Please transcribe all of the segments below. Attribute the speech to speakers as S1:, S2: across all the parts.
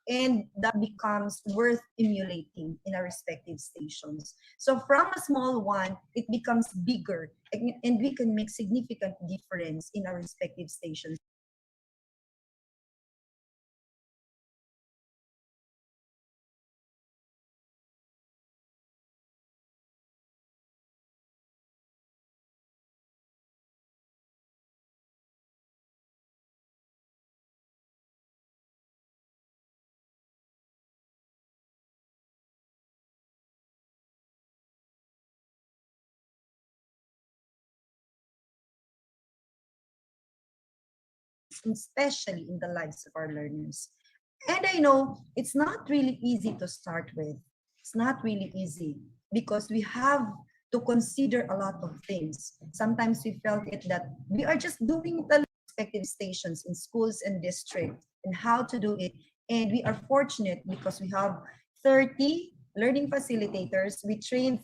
S1: and that becomes worth emulating in our respective stations. So from a small one, it becomes bigger, and we can make significant difference in our respective stations. Especially in the lives of our learners. And I know it's not really easy to start with. It's not really easy because we have to consider a lot of things. Sometimes we felt it that we are just doing the respective stations in schools and districts and how to do it. And we are fortunate because we have 30 learning facilitators. We train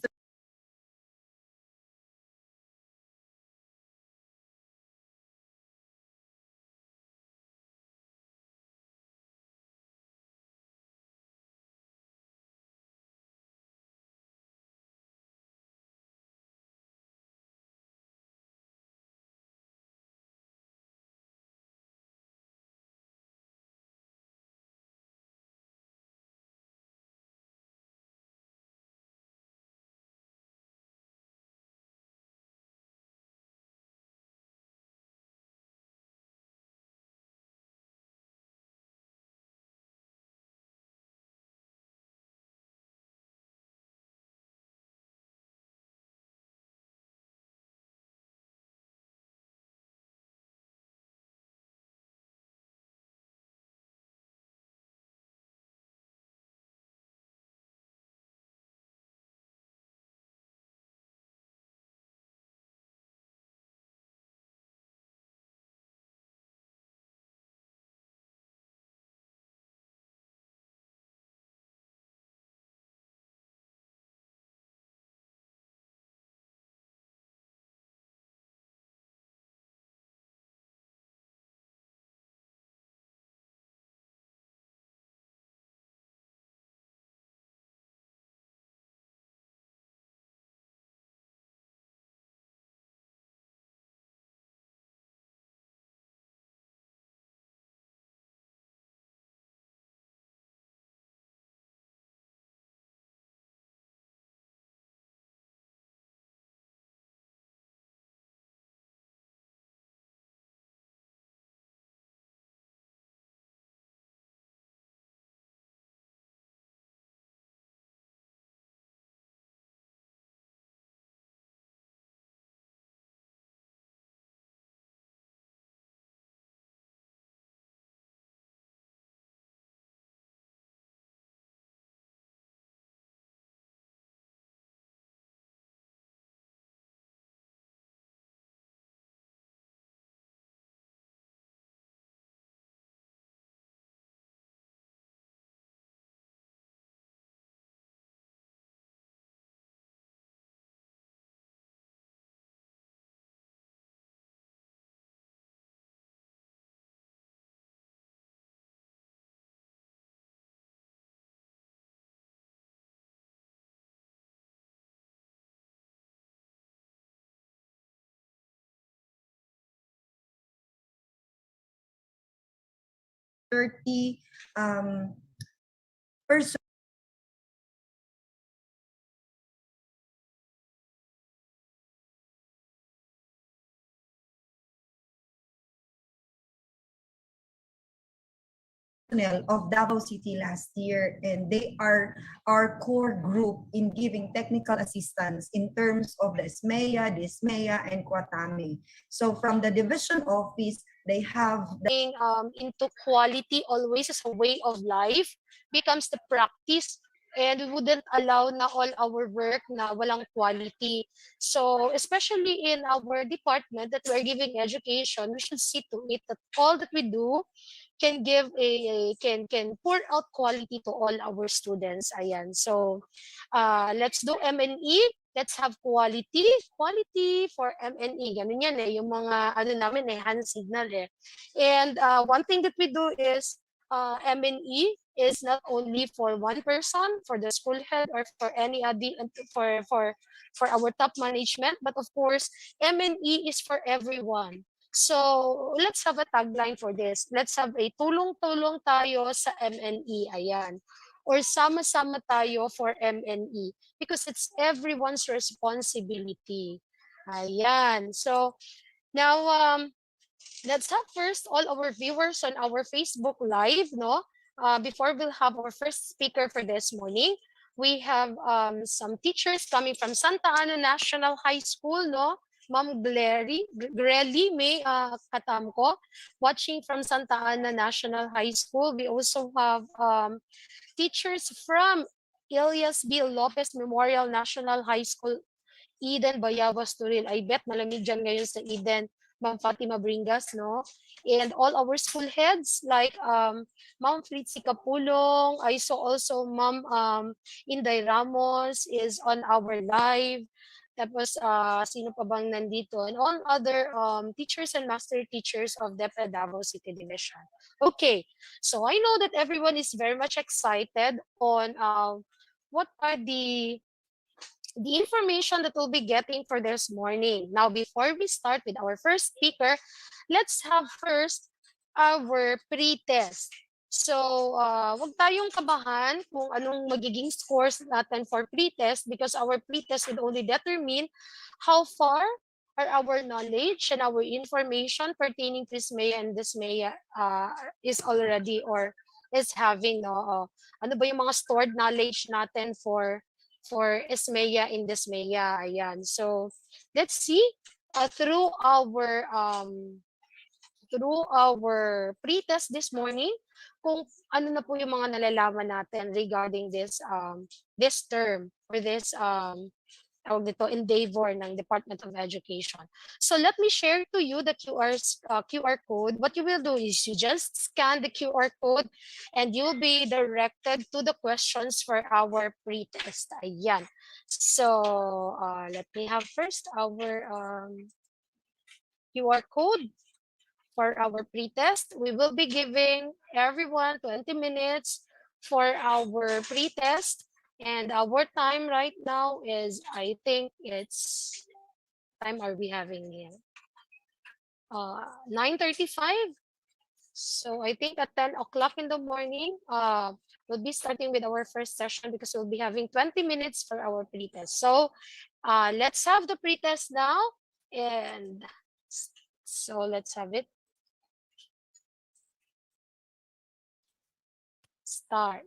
S1: 30 persons of Davao City last year, and they are our core group in giving technical assistance in terms of the SMEA, DisMEA, and Kwatame. So from the division office, they have
S2: into quality always as a way of life becomes the practice, and we wouldn't allow na all our work na walang quality. So especially in our department that we're giving education, we should see to it that all that we do can give can pour out quality to all our students. Ayan. So let's do MNE. Let's have quality for MNE. Ganun yan eh, yung mga ano namin eh, hand signal eh. And one thing that we do is MNE is not only for one person, for the school head, or for any other, for our top management, but of course, M&E is for everyone. So, let's have a tagline for this. Let's have a tulong-tulong tayo sa MNE. Ayan. Or sama-sama tayo for MNE because it's everyone's responsibility. Ayan. So, now, let's have first all our viewers on our Facebook Live, no? Before we'll have our first speaker for this morning, we have some teachers coming from Santa Ana National High School, no? Ma'am Grelly May Katamko, watching from Santa Ana National High School. We also have teachers from Elias B. Lopez Memorial National High School, Eden, Bayabas, Turil. I bet malamig dyan ngayon sa Eden, Ma'am Fatima Bringas, no? And all our school heads like Ma'am Fritzi Capulong. I saw also Ma'am Inday Ramos is on our live. Tapos sino pa bang nandito? And all other teachers and master teachers of DepEd Davao City Division. Okay, so I know that everyone is very much excited on what are the information that we'll be getting for this morning. Now, before we start with our first speaker, let's have first our pre-test. So, wag tayong kabahan kung anong magiging scores natin for pre-test because our pre-test would only determine how far are our knowledge and our information pertaining to SMEA and DysMEA is already or is having. No, ano ba yung mga stored knowledge natin for SMEA in DysMEA. Ayan. So, let's see through our pre-test this morning kung ano na po yung mga nalalaman natin regarding this term or this tawag dito, endeavor ng Department of Education. So let me share to you the QR code. What you will do is you just scan the QR code and you'll be directed to the questions for our pre-test. Ayan. So let me have first our QR code for our pre-test. We will be giving everyone 20 minutes for our pre-test. And our time right now is, I think it's, time are we having here? 9:35. So I think at 10 o'clock in the morning, we'll be starting with our first session because we'll be having 20 minutes for our pre-test. So let's have the pre-test now. And so let's have it. Start.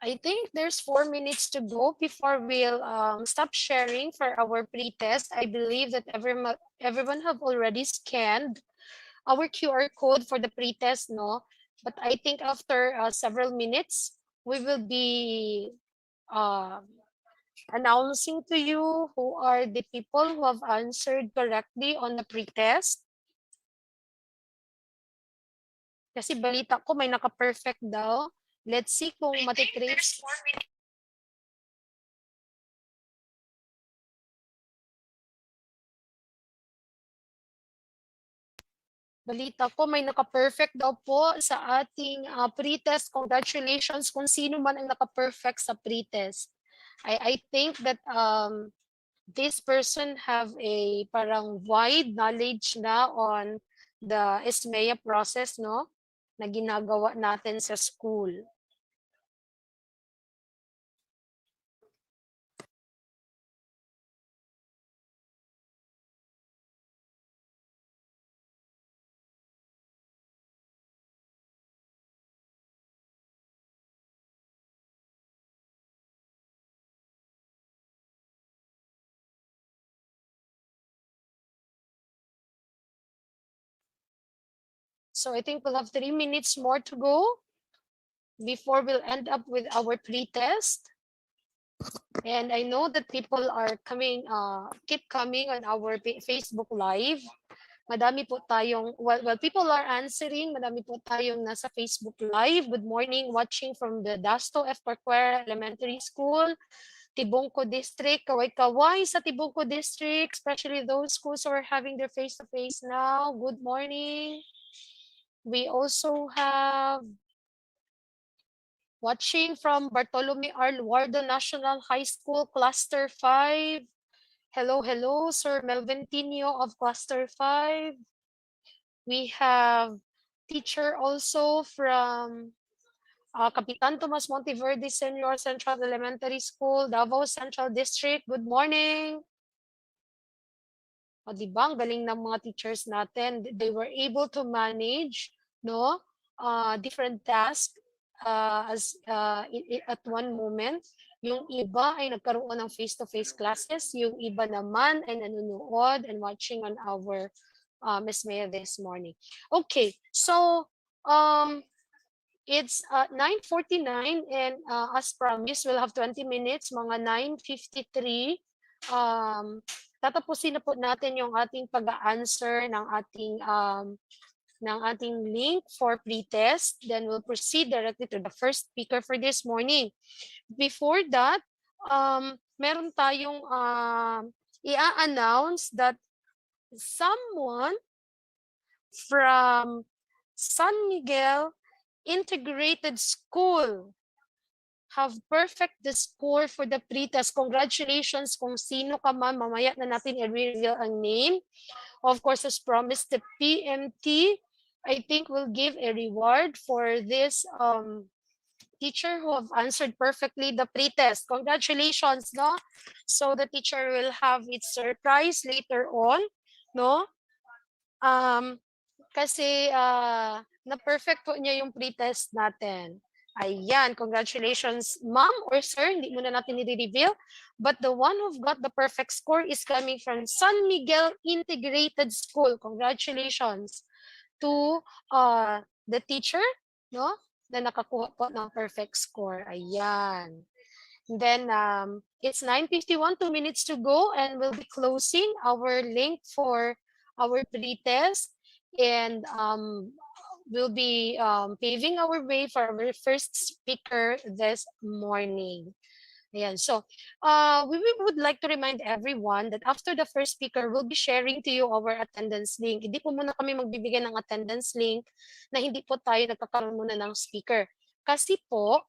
S2: I think there's 4 minutes to go before we'll stop sharing for our pre-test. I believe that everyone have already scanned our QR code for the pre-test, no? But I think after several minutes, we will be uh, announcing to you who are the people who have answered correctly on the pre-test. Kasi balita ko may naka-perfect daw. Let's see kung matitrace. Balita ko may naka-perfect daw po sa ating pre-test. Congratulations kung sino man ang naka-perfect sa pre-test. I think that this person have a parang wide knowledge na on the SMEA process, no? Na ginagawa natin sa school. So I think we'll have 3 minutes more to go before we'll end up with our pre-test. And I know that people are coming, keep coming on our Facebook Live. Madami po tayong, well, people are answering. Madami po tayong nasa Facebook Live. Good morning, watching from the Dasto F. Parquera Elementary School, Tibungco District. Kaway-kaway sa Tibungco District, especially those schools who are having their face-to-face now. Good morning. We also have watching from Bartolome R. Luardo National High School, Cluster 5. Hello, hello, Sir Melvin Tino of Cluster 5. We have teacher also from Kapitan Tomas Monteverde Senior Central Elementary School, Davao Central District. Good morning. O, di ba? Ang galing ng mga teachers natin. They were able to manage, no, different tasks at one moment. Yung iba ay nagkaroon ng face-to-face classes. Yung iba naman ay nanonood and watching on our Miss Maya this morning. Okay, so it's 9:49 and as promised, we'll have 20 minutes, mga 9:53. Tatapusin na po natin yung ating pag-answer ng ating link for pre-test. Then we'll proceed directly to the first speaker for this morning. Before that, meron tayong i-announce that someone from San Miguel Integrated School have perfect the score for the pre-test. Congratulations kung sino ka man. Mamaya na natin i-reveal ang name. Of course, as promised, the PMT, I think, will give a reward for this teacher who have answered perfectly the pre-test. Congratulations, no? So the teacher will have its surprise later on, no? Kasi na-perfect po niya yung pre-test natin. Ayan, congratulations, ma'am or sir, hindi muna natin i-reveal. But the one who've got the perfect score is coming from San Miguel Integrated School. Congratulations to the teacher, no? Na nakakuha po ng perfect score. Ayan. And then it's 9:51, 2 minutes to go, and we'll be closing our link for our pre-test. And we'll be paving our way for our first speaker this morning. Ayan. So we would like to remind everyone that after the first speaker, we'll be sharing to you our attendance link. Hindi po muna kami magbibigay ng attendance link na hindi po tayo nagkakaroon muna ng speaker. Kasi po,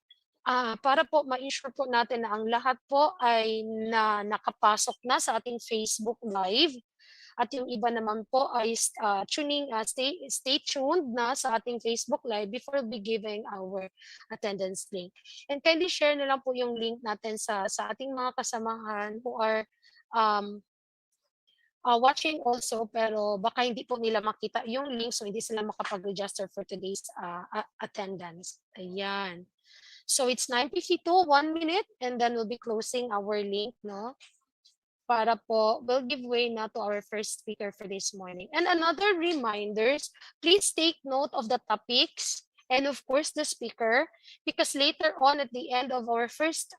S2: para po ma-ensure po natin na ang lahat po ay nakapasok na sa ating Facebook Live. At yung iba naman po ay stay tuned na sa ating Facebook Live before we'll be giving our attendance link. And kindly share na lang po yung link natin sa ating mga kasamahan who are watching also, pero baka hindi po nila makita yung link, so hindi sila makapag-register for today's attendance. Ayan. So it's 9:52, 1 minute, and then we'll be closing our link, no? Para po, we'll give way na to our first speaker for this morning. And another reminders, please take note of the topics and of course the speaker, because later on at the end of our first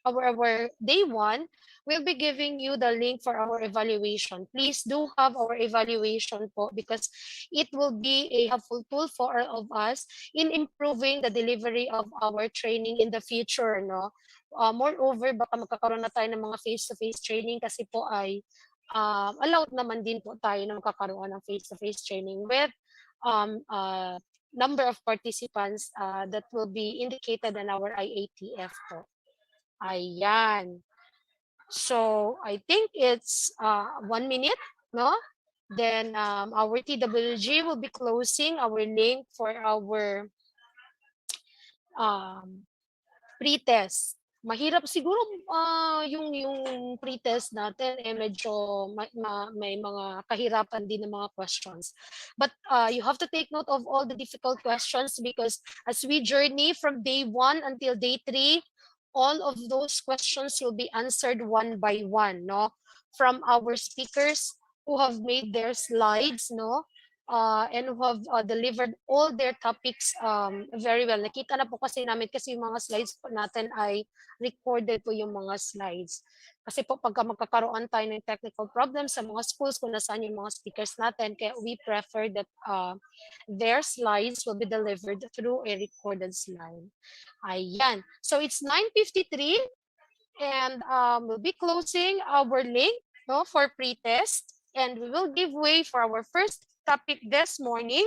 S2: our day one, we'll be giving you the link for our evaluation. Please do have our evaluation po, because it will be a helpful tool for all of us in improving the delivery of our training in the future, no? Moreover, baka magkakaroon na tayo ng mga face-to-face training, kasi po ay allowed naman din po tayo na magkakaroon ng face-to-face training with number of participants that will be indicated in our IATF po. Ayan. So, I think it's 1 minute, no? Then our TWG will be closing our link for our um, pre-test. Mahirap siguro yung pre-test natin medyo may mga kahirapan din ng mga questions. But you have to take note of all the difficult questions, because as we journey from day 1 until day 3, all of those questions will be answered one by one, no? From our speakers who have made their slides, no? And who have delivered all their topics very well. Nakita na po kasi namin, kasi yung mga slides po natin ay recorded po yung mga slides. Kasi po pagka magkakaroon tayo ng technical problems sa mga schools kung nasaan yung mga speakers natin, kaya we prefer that their slides will be delivered through a recorded slide. Ayan. So it's 9:53 and we'll be closing our link, no, for pre-test, and we will give way for our first topic this morning,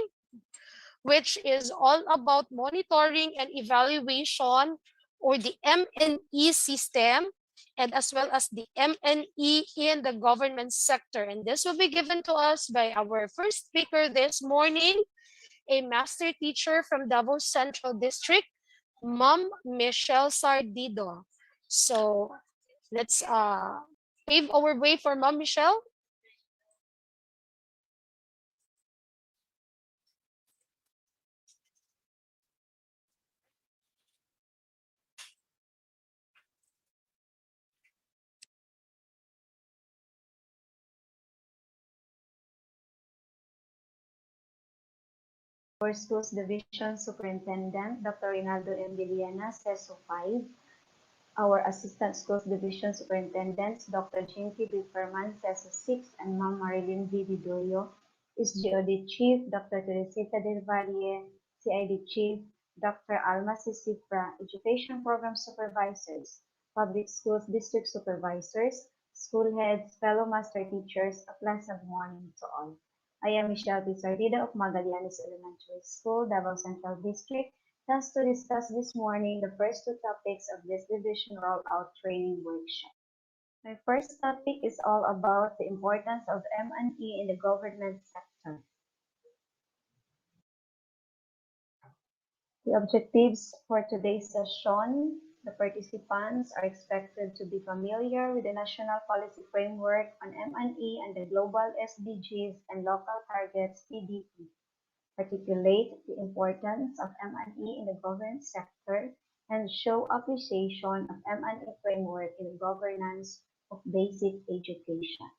S2: which is all about monitoring and evaluation, or the M&E system, and as well as the M&E in the government sector. And this will be given to us by our first speaker this morning, a master teacher from Davao Central District, Ma'am Michelle Sardido. So let's pave our way for Ma'am Michelle.
S3: Our Schools Division Superintendent, Dr. Rinaldo M. Villena, CESO 5. Our Assistant Schools Division Superintendents, Dr. Jinky B. Ferman, CESO 6, and Ma'am Marilyn V. Vidorio, SGOD Chief, Dr. Teresita Del Valle, CID Chief, Dr. Alma Cifra, Education Program Supervisors, Public Schools District Supervisors, School Heads, fellow master teachers, a pleasant morning to all. I am Michelle P. Sardida of Magallanes Elementary School, Davao Central District, tasked to discuss this morning the first two topics of this division rollout training workshop. My first topic is all about the importance of M&E in the government sector. The objectives for today's session: the participants are expected to be familiar with the National Policy Framework on M&E and the Global SDGs and Local Targets (PDP), articulate the importance of M&E in the government sector, and show appreciation of M&E framework in the governance of basic education.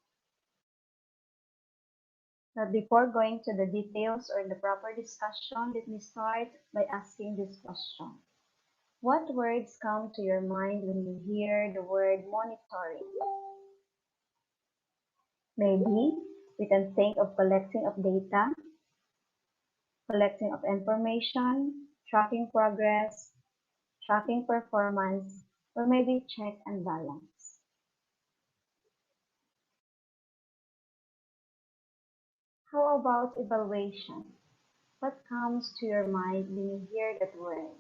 S3: But before going to the details or the proper discussion, let me start by asking this question. What words come to your mind when you hear the word monitoring? Maybe we can think of collecting of data, collecting of information, tracking progress, tracking performance, or maybe check and balance. How about evaluation? What comes to your mind when you hear that word?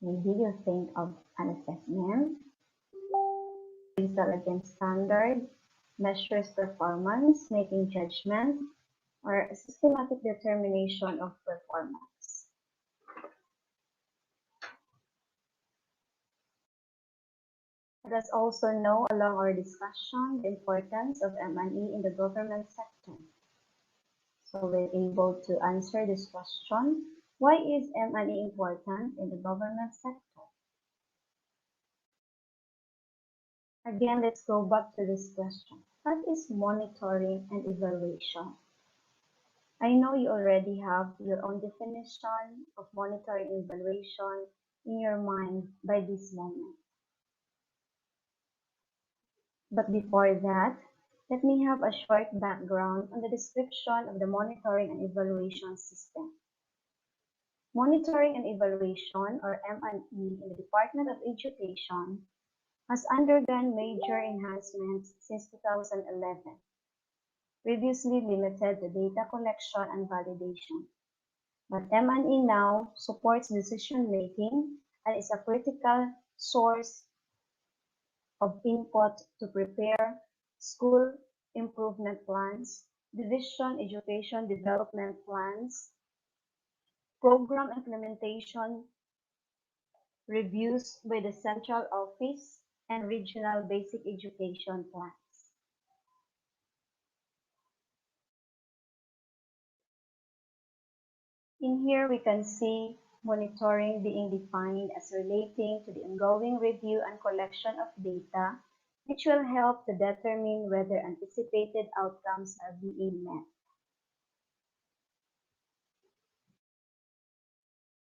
S3: Maybe you think of an assessment, appraisal against standard, measures performance, making judgment, or a systematic determination of performance. Let us also know along our discussion the importance of M&E in the government sector. So we're able to answer this question. Why is M&E important in the government sector? Again, let's go back to this question. What is monitoring and evaluation? I know you already have your own definition of monitoring and evaluation in your mind by this moment. But before that, let me have a short background on the description of the monitoring and evaluation system. Monitoring and evaluation, or M&E, in the Department of Education has undergone major enhancements since 2011, previously limited to data collection and validation. But M&E now supports decision-making and is a critical source of input to prepare school improvement plans, division education development plans, program implementation reviews by the central office, and regional basic education plans. In here, we can see monitoring being defined as relating to the ongoing review and collection of data, which will help to determine whether anticipated outcomes are being met.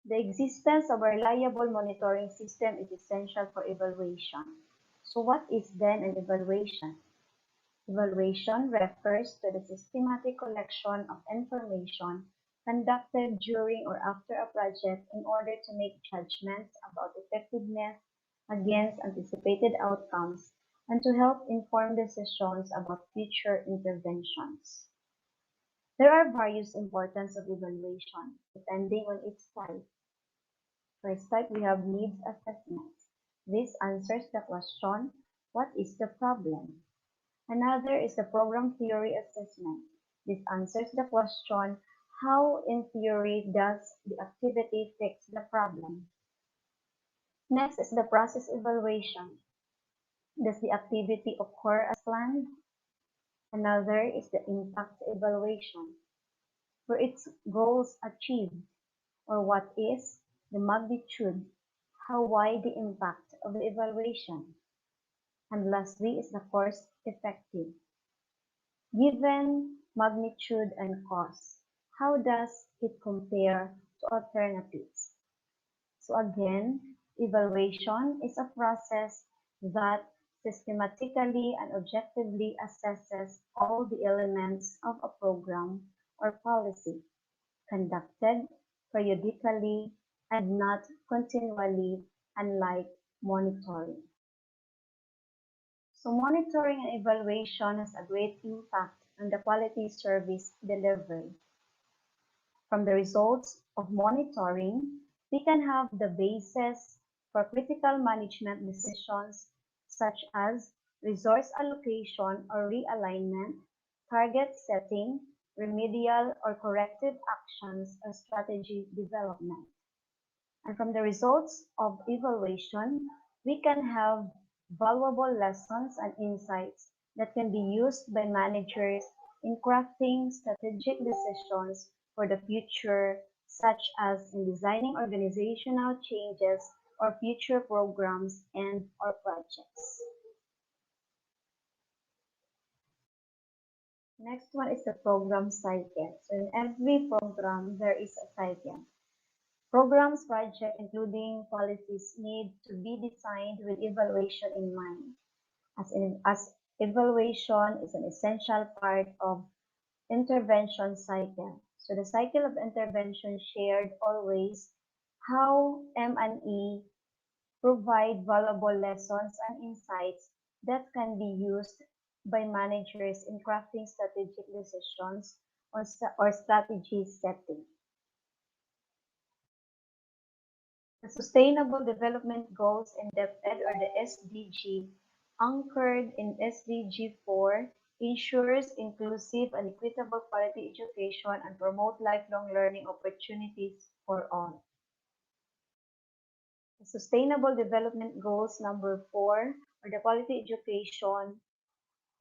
S3: The existence of a reliable monitoring system is essential for evaluation. So what is then an evaluation? Evaluation refers to the systematic collection of information conducted during or after a project in order to make judgments about effectiveness against anticipated outcomes and to help inform decisions about future interventions. There are various importance of evaluation depending on its type. First type, we have needs assessment. This answers the question, what is the problem? Another is the program theory assessment. This answers the question, how in theory does the activity fix the problem? Next is the process evaluation. Does the activity occur as planned? Another is the impact evaluation. Were its goals achieved? Or what is the magnitude? How wide the impact of the evaluation? And lastly is the cost effective. Given magnitude and cost, how does it compare to alternatives? So again, evaluation is a process that systematically and objectively assesses all the elements of a program or policy, conducted periodically and not continually, unlike monitoring. So monitoring and evaluation has a great impact on the quality service delivered. From the results of monitoring, we can have the basis for critical management decisions such as resource allocation or realignment, target setting, remedial or corrective actions, or strategy development. And from the results of evaluation, we can have valuable lessons and insights that can be used by managers in crafting strategic decisions for the future, such as in designing organizational changes or future programs and or projects. Next one is the program cycle. So in every program, there is a cycle. Programs, projects, including policies need to be designed with evaluation in mind, as evaluation is an essential part of intervention cycle. So the cycle of intervention shared always how M&E provide valuable lessons and insights that can be used by managers in crafting strategic decisions or strategy setting. The Sustainable Development Goals in DepEd, or the SDG, anchored in SDG 4, ensures inclusive and equitable quality education and promote lifelong learning opportunities for all. The Sustainable Development Goals number 4, or the quality education,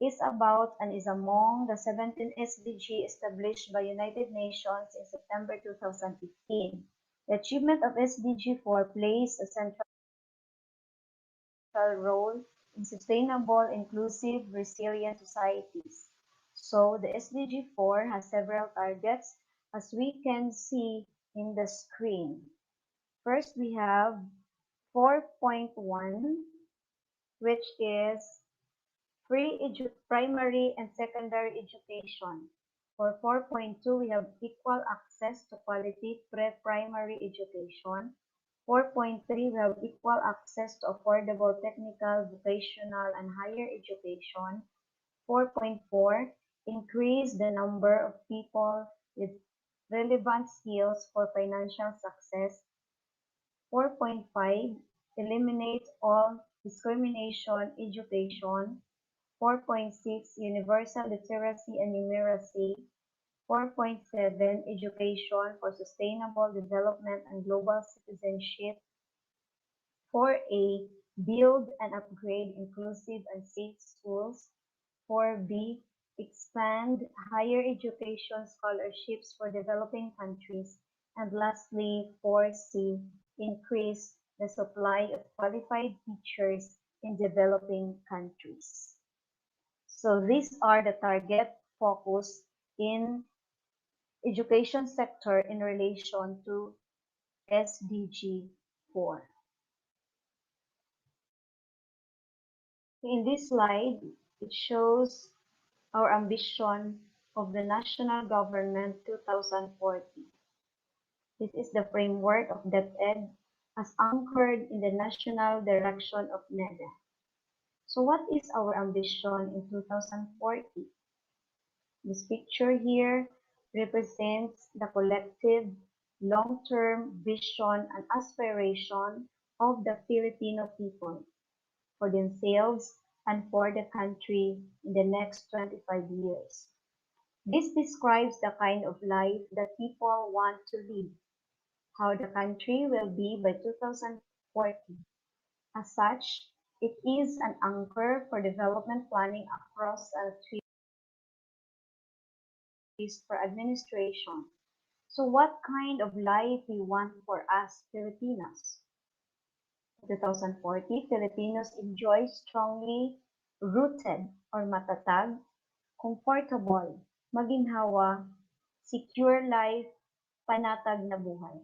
S3: is about and is among the 17 SDG established by United Nations in September 2015. The achievement of SDG 4 plays a central role in sustainable, inclusive, resilient societies. So the SDG 4 has several targets as we can see in the screen. First, we have 4.1, which is primary and secondary education. For 4.2, we have equal access to quality pre-primary education. 4.3, we have equal access to affordable technical, vocational, and higher education. 4.4, increase the number of people with relevant skills for financial success. 4.5, eliminate all discrimination education. 4.6, universal literacy and numeracy. 4.7, education for sustainable development and global citizenship. 4A, build and upgrade inclusive and safe schools. 4B, expand higher education scholarships for developing countries. And lastly, 4C, increase the supply of qualified teachers in developing countries. So these are the target focus in education sector in relation to SDG 4. In this slide, it shows our ambition of the national government 2040. This is the framework of DepEd as anchored in the national direction of NEDA. So what is our ambition in 2040? This picture here represents the collective long-term vision and aspiration of the Filipino people for themselves and for the country in the next 25 years. This describes the kind of life that people want to live, how the country will be by 2040. As such, it is an anchor for development planning across three for administration. So what kind of life we want for us Filipinos? 2040, Filipinos enjoy strongly rooted or matatag, comfortable, maginhawa, secure life, panatag na buhay.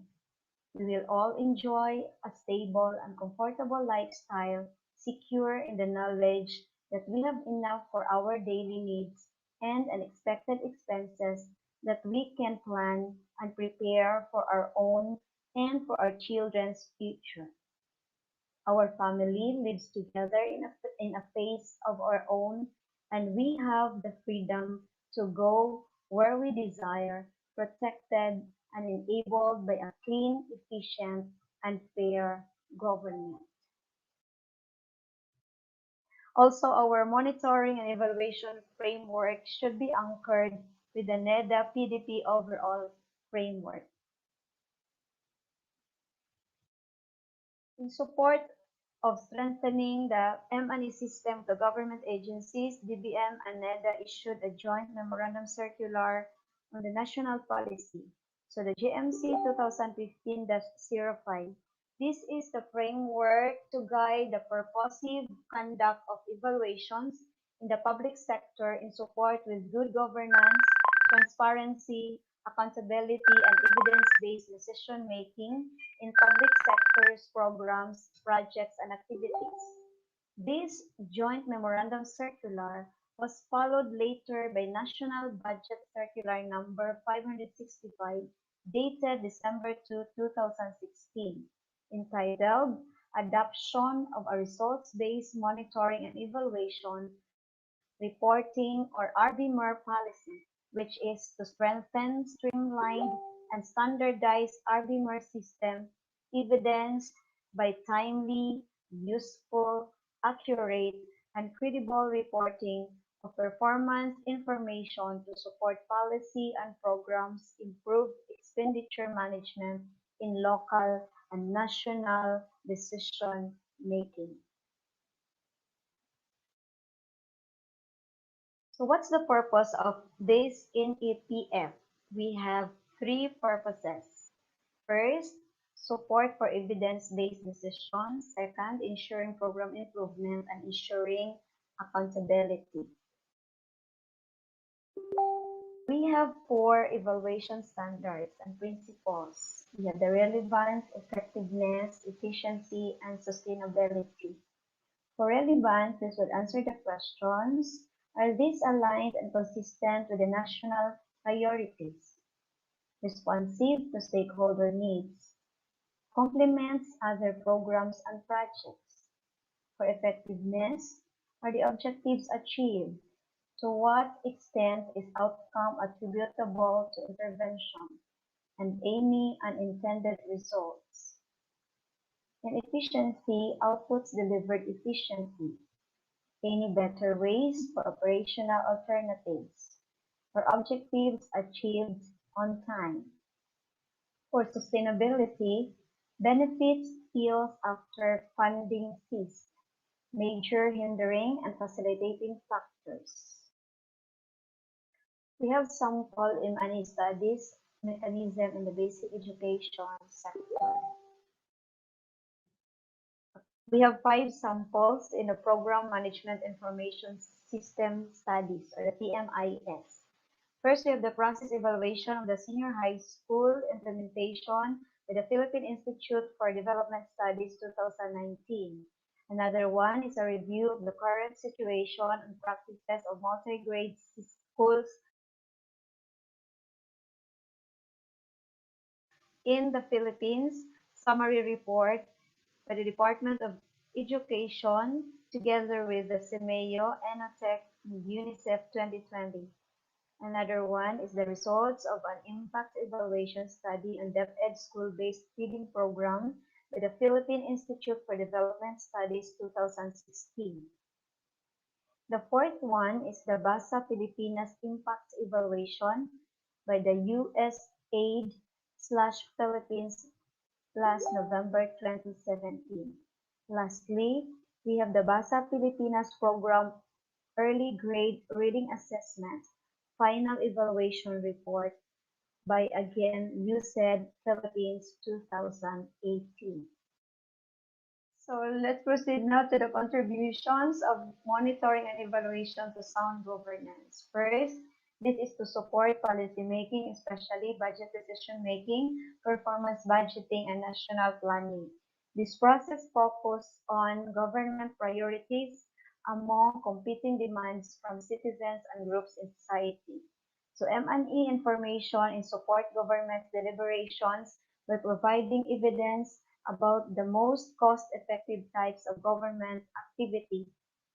S3: We will all enjoy a stable and comfortable lifestyle, secure in the knowledge that we have enough for our daily needs and unexpected expenses that we can plan and prepare for our own and for our children's future. Our family lives together in a phase of our own, and we have the freedom to go where we desire, protected and enabled by a clean, efficient, and fair government. Also, our monitoring and evaluation framework should be anchored with the NEDA PDP overall framework. In support of strengthening the M&E system of the government agencies, DBM and NEDA issued a joint memorandum circular on the national policy. So the GMC 2015-05. This is the framework to guide the purposive conduct of evaluations in the public sector in support with good governance, transparency, accountability, and evidence-based decision-making in public sectors, programs, projects, and activities. This joint memorandum circular was followed later by National Budget Circular number 565 dated December 2, 2016, entitled Adoption of a Results-Based Monitoring and Evaluation Reporting or RBMER policy, which is to strengthen, streamline, and standardize RBMER system evidenced by timely, useful, accurate, and credible reporting of performance information to support policy and programs, improve expenditure management in local and national decision making. So what's the purpose of this NEPF? We have three purposes. First, support for evidence-based decisions. Second, ensuring program improvement and ensuring accountability. We have four evaluation standards and principles. We have the relevance, effectiveness, efficiency, and sustainability. For relevance, this would answer the questions: are these aligned and consistent with the national priorities? Responsive to stakeholder needs? Complements other programs and projects? For effectiveness, are the objectives achieved? To what extent is outcome attributable to intervention and any unintended results? In efficiency, outputs delivered efficiently. Any better ways for operational alternatives? Or objectives achieved on time? For sustainability, benefits feels after funding ceased, major hindering and facilitating factors. We have sample in many studies mechanism in the basic education sector. We have 5 samples in the Program Management Information System Studies, or the PMIS. First, we have the process evaluation of the senior high school implementation with the Philippine Institute for Development Studies 2019. Another one is a review of the current situation and practices of multi-grade schools in the Philippines, summary report by the Department of Education together with the CIMEO, ENOTEC, and UNICEF 2020. Another one is the results of an impact evaluation study on DepEd school-based feeding program by the Philippine Institute for Development Studies 2016. The fourth one is the BASA Pilipinas Impact Evaluation by the USAID/Philippines last November 2017. Lastly, we have the BASA Pilipinas Program Early Grade Reading Assessment Final Evaluation Report by again USAID Philippines 2018. So let's proceed now to the contributions of monitoring and evaluation to sound governance. First, this is to support policy making, especially budget decision making, performance budgeting, and national planning. This process focuses on government priorities among competing demands from citizens and groups in society. So M&E information in support government deliberations by providing evidence about the most cost-effective types of government activity,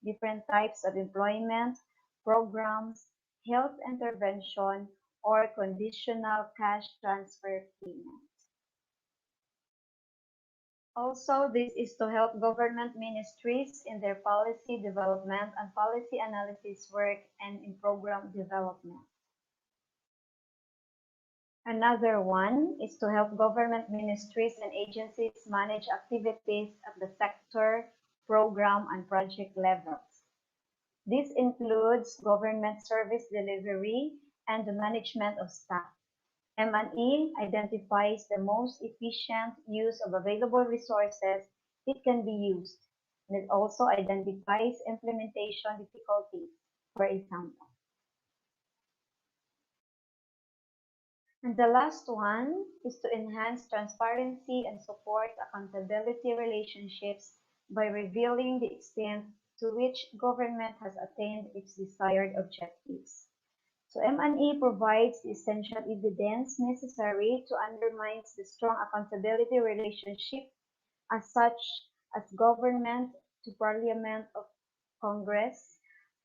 S3: different types of employment, programs, health intervention, or conditional cash transfer payment. Also, this is to help government ministries in their policy development and policy analysis work and in program development. Another one is to help government ministries and agencies manage activities at the sector, program, and project levels. This includes government service delivery and the management of staff. M&E identifies the most efficient use of available resources it can be used, and it also identifies implementation difficulties, for example. And the last one is to enhance transparency and support accountability relationships by revealing the extent to which government has attained its desired objectives. So M&E provides the essential evidence necessary to undermine the strong accountability relationship as such as government to Parliament of Congress,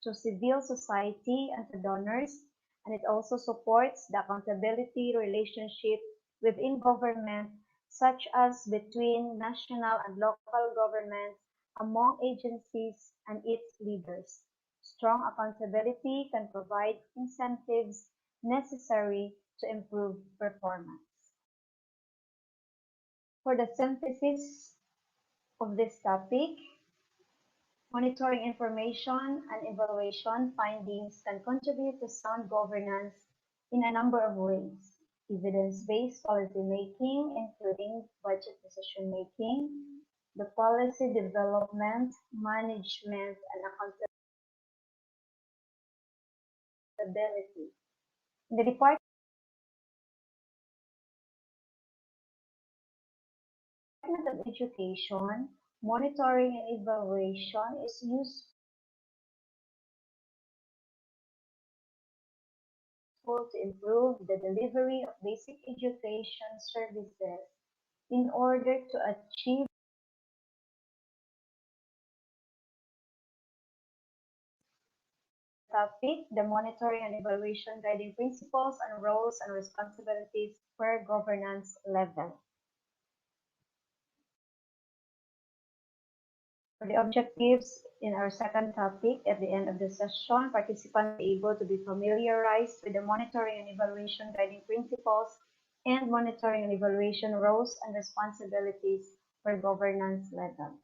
S3: to civil society and to donors, and it also supports the accountability relationship within government, such as between national and local governments, among agencies and its leaders. Strong accountability can provide incentives necessary to improve performance. For the synthesis of this topic, monitoring information and evaluation findings can contribute to sound governance in a number of ways. evidence-based policy making, including budget decision making, the policy development, management, and accountability. In the Department of Education, monitoring and evaluation is useful to improve the delivery of basic education services in order to achieve topic, the monitoring and evaluation guiding principles and roles and responsibilities per governance level. For the objectives in our second topic, at the end of the session, participants are able to be familiarized with the monitoring and evaluation guiding principles and monitoring and evaluation roles and responsibilities per governance level.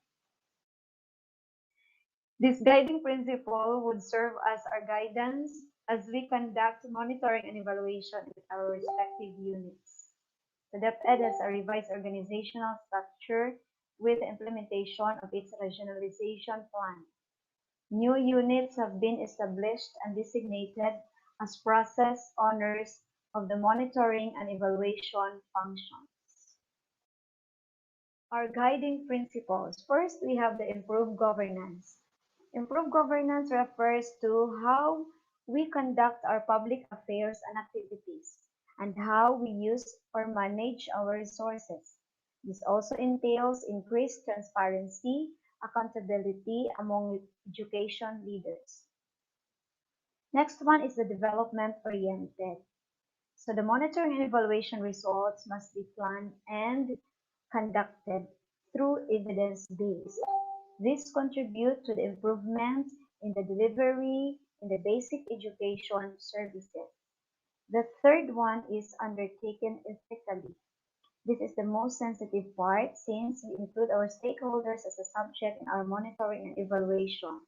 S3: This guiding principle would serve as our guidance as we conduct monitoring and evaluation with our respective units. The DepEd has a revised organizational structure with the implementation of its regionalization plan. New units have been established and designated as process owners of the monitoring and evaluation functions. Our guiding principles. First, we have the improved governance. Improved governance refers to how we conduct our public affairs and activities and how we use or manage our resources. This also entails increased transparency, accountability among education leaders. Next one is the development oriented. So the monitoring and evaluation results must be planned and conducted through evidence-based. This contributes to the improvement in the delivery in the basic education services. The third one is undertaken ethically. This is the most sensitive part since we include our stakeholders as a subject in our monitoring and evaluation.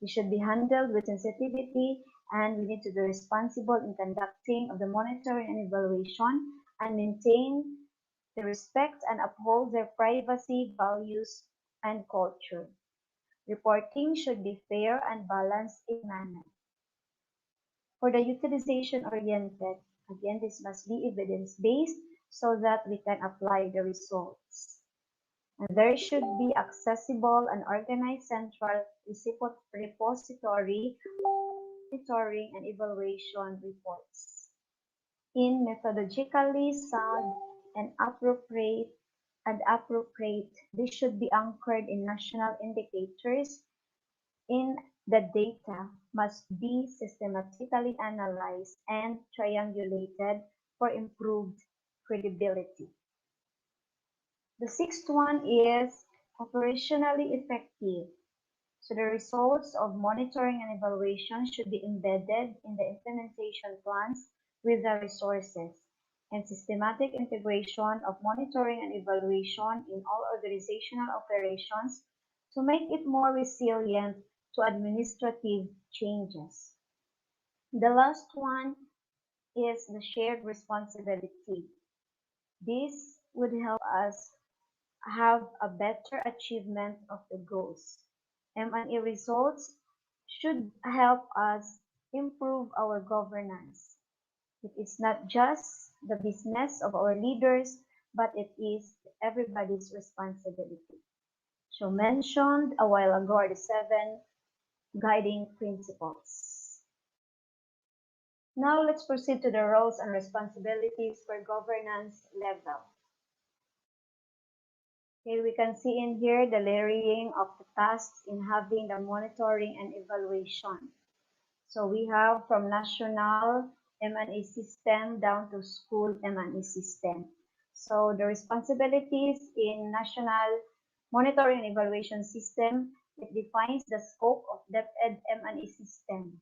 S3: It should be handled with sensitivity and we need to be responsible in conducting of the monitoring and evaluation and maintain the respect and uphold their privacy, values, and culture. Reporting should be fair and balanced in manner. For the utilization oriented, again, this must be evidence-based so that we can apply the results. And there should be accessible and organized central repository monitoring and evaluation reports. In methodologically sound and appropriate, they should be anchored in national indicators in the data must be systematically analyzed and triangulated for improved credibility. The sixth one is operationally effective. So the results of monitoring and evaluation should be embedded in the implementation plans with the resources and systematic integration of monitoring and evaluation in all organizational operations to make it more resilient to administrative changes. The last one is the shared responsibility. This would help us have a better achievement of the goals. M&E results should help us improve our governance. It is not just the business of our leaders, but it is everybody's responsibility. So mentioned a while ago are the 7 guiding principles. Now let's proceed to the roles and responsibilities for governance level. Okay, we can see in here the layering of the tasks in having the monitoring and evaluation. So we have from national M&E system down to school M&E system. So the responsibilities in national monitoring and evaluation system, it defines the scope of DepEd M&E system.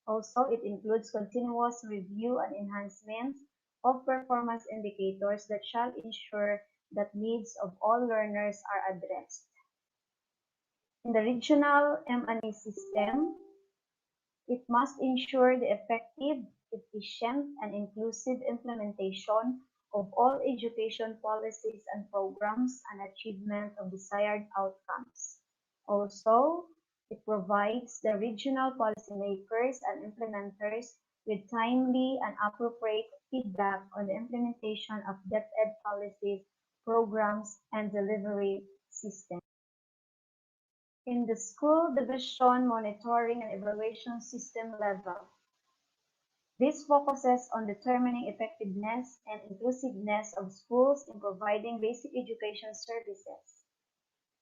S3: Also, it includes continuous review and enhancement of performance indicators that shall ensure that needs of all learners are addressed. In the regional M&E system, it must ensure the effective efficient, and inclusive implementation of all education policies and programs and achievement of desired outcomes. Also, it provides the regional policymakers and implementers with timely and appropriate feedback on the implementation of DepEd policies, programs, and delivery systems. In the school division monitoring and evaluation system level, this focuses on determining effectiveness and inclusiveness of schools in providing basic education services,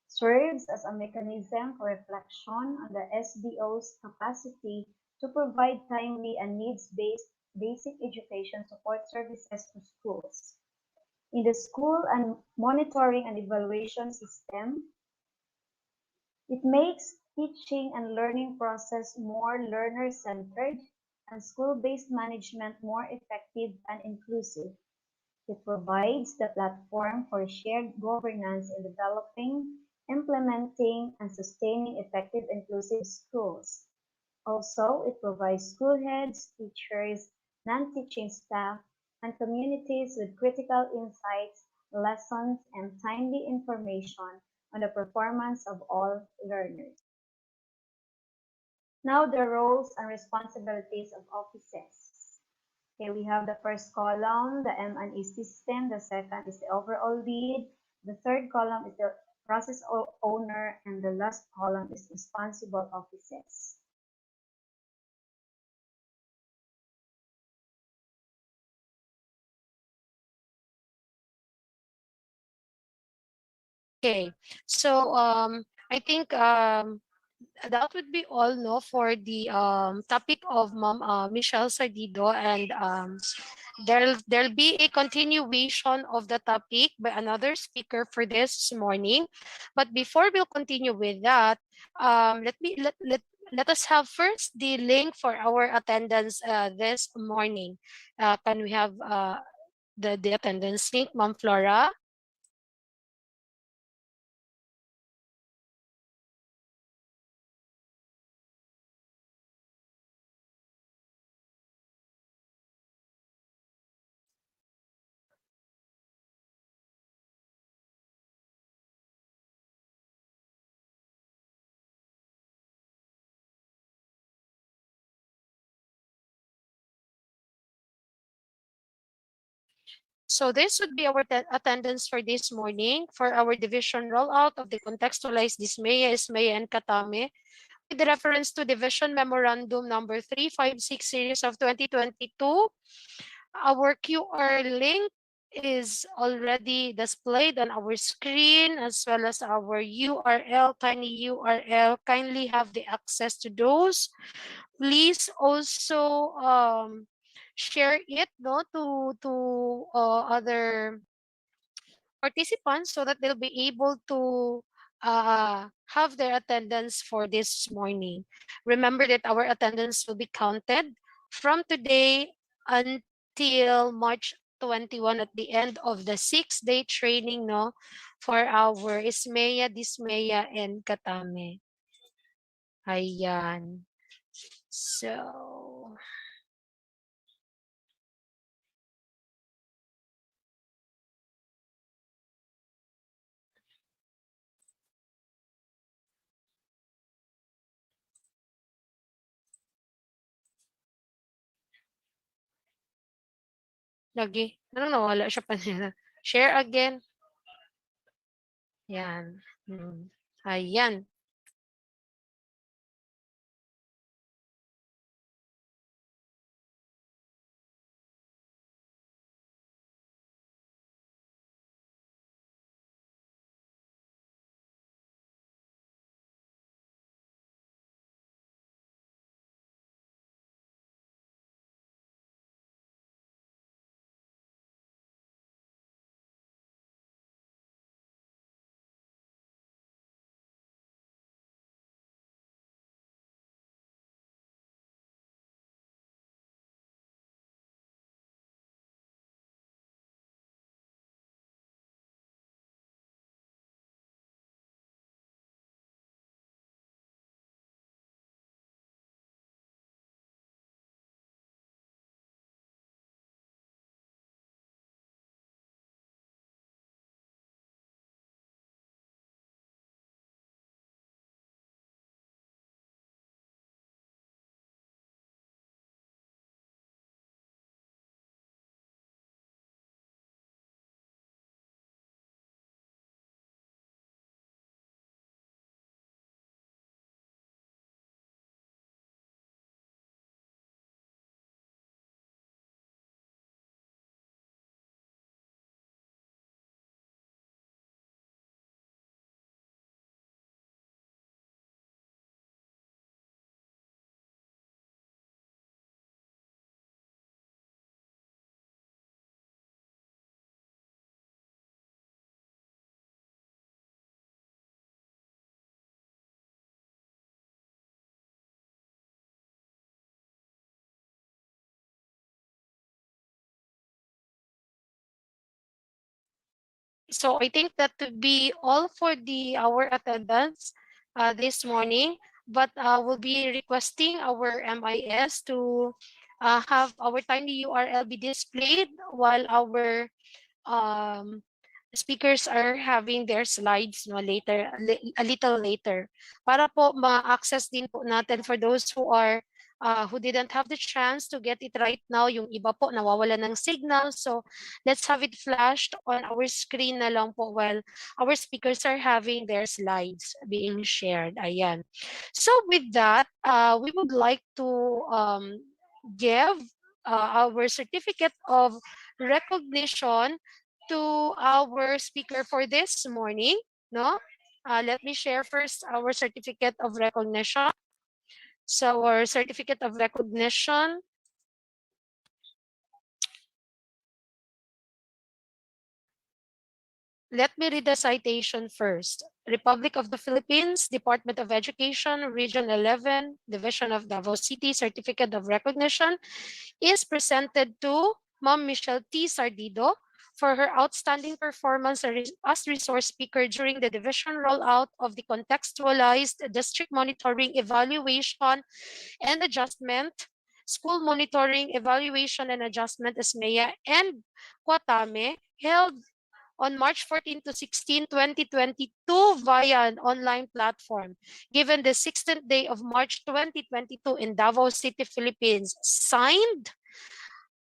S3: serves as a mechanism for reflection on the SDO's capacity to provide timely and needs-based basic education support services to schools. In the school and monitoring and evaluation system, it makes teaching and learning process more learner-centered and school-based management more effective and inclusive. It provides the platform for shared governance in developing, implementing, and sustaining effective inclusive schools. Also, it provides school heads, teachers, non-teaching staff, and communities with critical insights, lessons, and timely information on the performance of all learners. Now, the roles and responsibilities of offices. Okay, we have the first column, the M&E system. The second is the overall lead. The third column is the process owner, and the last column is responsible offices.
S2: Okay, so I think that would be all no for the topic of Mom Michelle Sardido, and there'll be a continuation of the topic by another speaker for this morning. But before we'll continue with that, let us have first the link for our attendance this morning. Can we have the attendance link, Mom Flora? So this would be our attendance for this morning for our division rollout of the contextualized DepEd, ISMEA, and Katame with reference to Division Memorandum number 356 series of 2022. Our QR link is already displayed on our screen, as well as our URL, tiny URL. Kindly have the access to those. Please also share it no to other participants so that they'll be able to have their attendance for this morning. Remember that our attendance will be counted from today until March 21 at the end of the 6-day training no for our ISMEA, DISMEA, and Katame. Ayan. So, lagi. Ano nawala siya pa niya. Share again. Yan. Ayan. So I think that to be all for our attendance this morning, but we'll be requesting our MIS to have our tiny URL be displayed while our um, speakers are having their slides no later a little later para po ma-access din po natin for those who didn't have the chance to get it right now. Yung iba po nawawala ng signal, so let's have it flashed on our screen na lang po while our speakers are having their slides being shared. Ayan. So with that, we would like to give our certificate of recognition to our speaker for this morning. No, let me share first our certificate of recognition. So our certificate of recognition. Let me read the citation first. Republic of the Philippines, Department of Education, Region 11, Division of Davao City, Certificate of Recognition is presented to Ma'am Michelle T. Sardido for her outstanding performance as resource speaker during the division rollout of the contextualized district monitoring evaluation and adjustment, school monitoring evaluation and adjustment SMEA and Kwatame held on March 14 to 16, 2022 via an online platform, given the 16th day of March 2022 in Davao City, Philippines, signed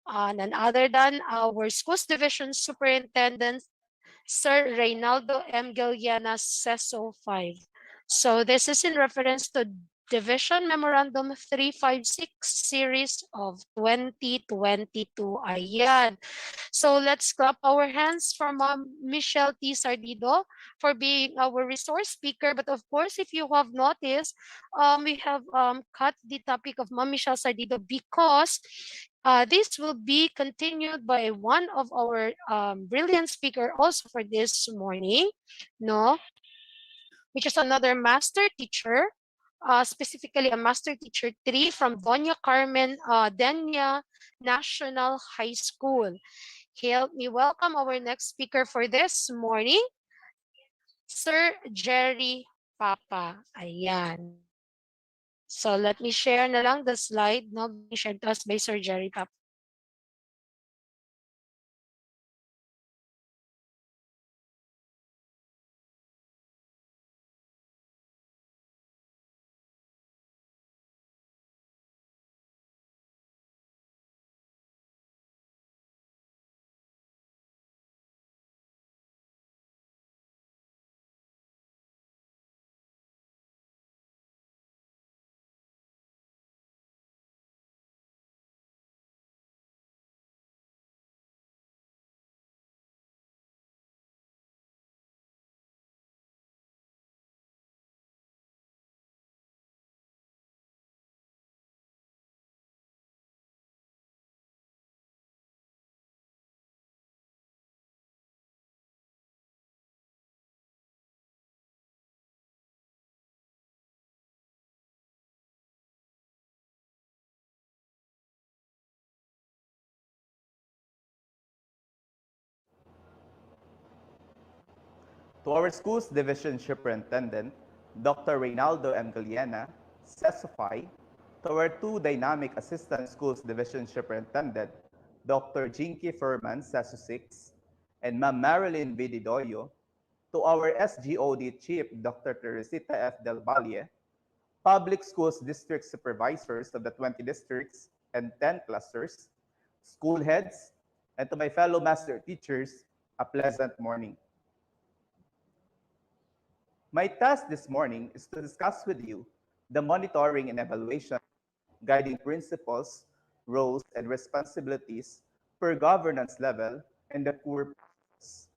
S2: none other than our Schools Division Superintendent, Sir Reynaldo M. Giliana, CESO 5. So this is in reference to Division Memorandum 356 series of 2022. Ayan. So let's clap our hands for Ma'am Michelle T. Sardido for being our resource speaker. But of course, if you have noticed, we have cut the topic of Ma'am Michelle Sardido because this will be continued by one of our brilliant speaker also for this morning, no, which is another master teacher, specifically a master teacher 3 from Doña Carmen Denia National High School. Help me welcome our next speaker for this morning, Sir Jerry Papa. Ayan. So let me share na lang the slide no, being shared to us by Sir Jerry Papa.
S4: To our school's division superintendent, Dr. Reynaldo M. Galiana, CESOFI, to our two dynamic assistant schools division superintendent, Dr. Jinky Furman, CESO 6, and Ma'am Marilyn Vididoyo, to our SGOD chief, Dr. Teresita F. Del Valle, public schools district supervisors of the 20 districts and 10 clusters, school heads, and to my fellow master teachers, a pleasant morning. My task this morning is to discuss with you the monitoring and evaluation, guiding principles, roles, and responsibilities per governance level and the core process.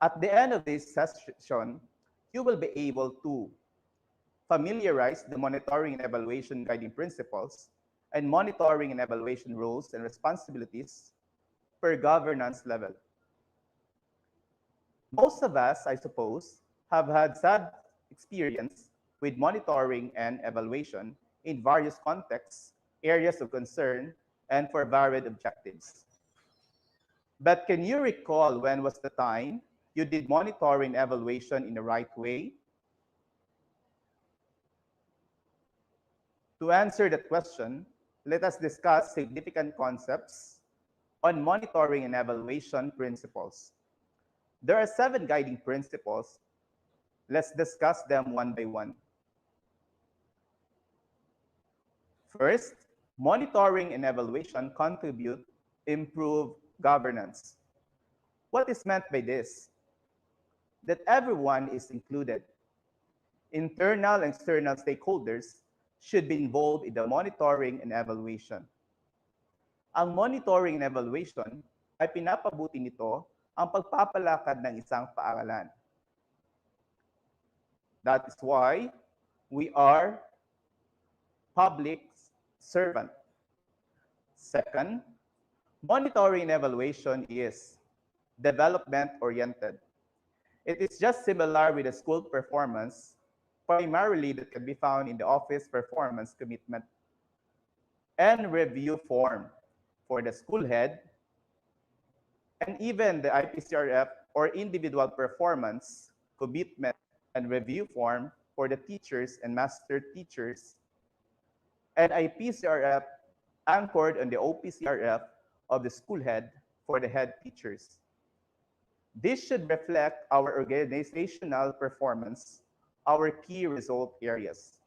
S4: At the end of this session, you will be able to familiarize the monitoring and evaluation guiding principles and monitoring and evaluation roles and responsibilities per governance level. Most of us, I suppose, have had sad experience with monitoring and evaluation in various contexts, areas of concern, and for varied objectives. But can you recall when was the time you did monitoring and evaluation in the right way? To answer that question, let us discuss significant concepts on monitoring and evaluation principles. There are 7 guiding principles. Let's discuss them one by one. First, monitoring and evaluation contribute improve governance. What is meant by this? That everyone is included. Internal and external stakeholders should be involved in the monitoring and evaluation. Ang monitoring and evaluation ay pinapabuti nito ang pagpapalakad ng isang paaralan. That is why we are public servant. Second, monitoring and evaluation is development-oriented. It is just similar with the school performance, primarily that can be found in the office performance commitment and review form for the school head, and even the IPCRF or individual performance commitment and review form for the teachers and master teachers, and IPCRF anchored on the OPCRF of the school head for the head teachers. This should reflect our organizational performance, our key result areas,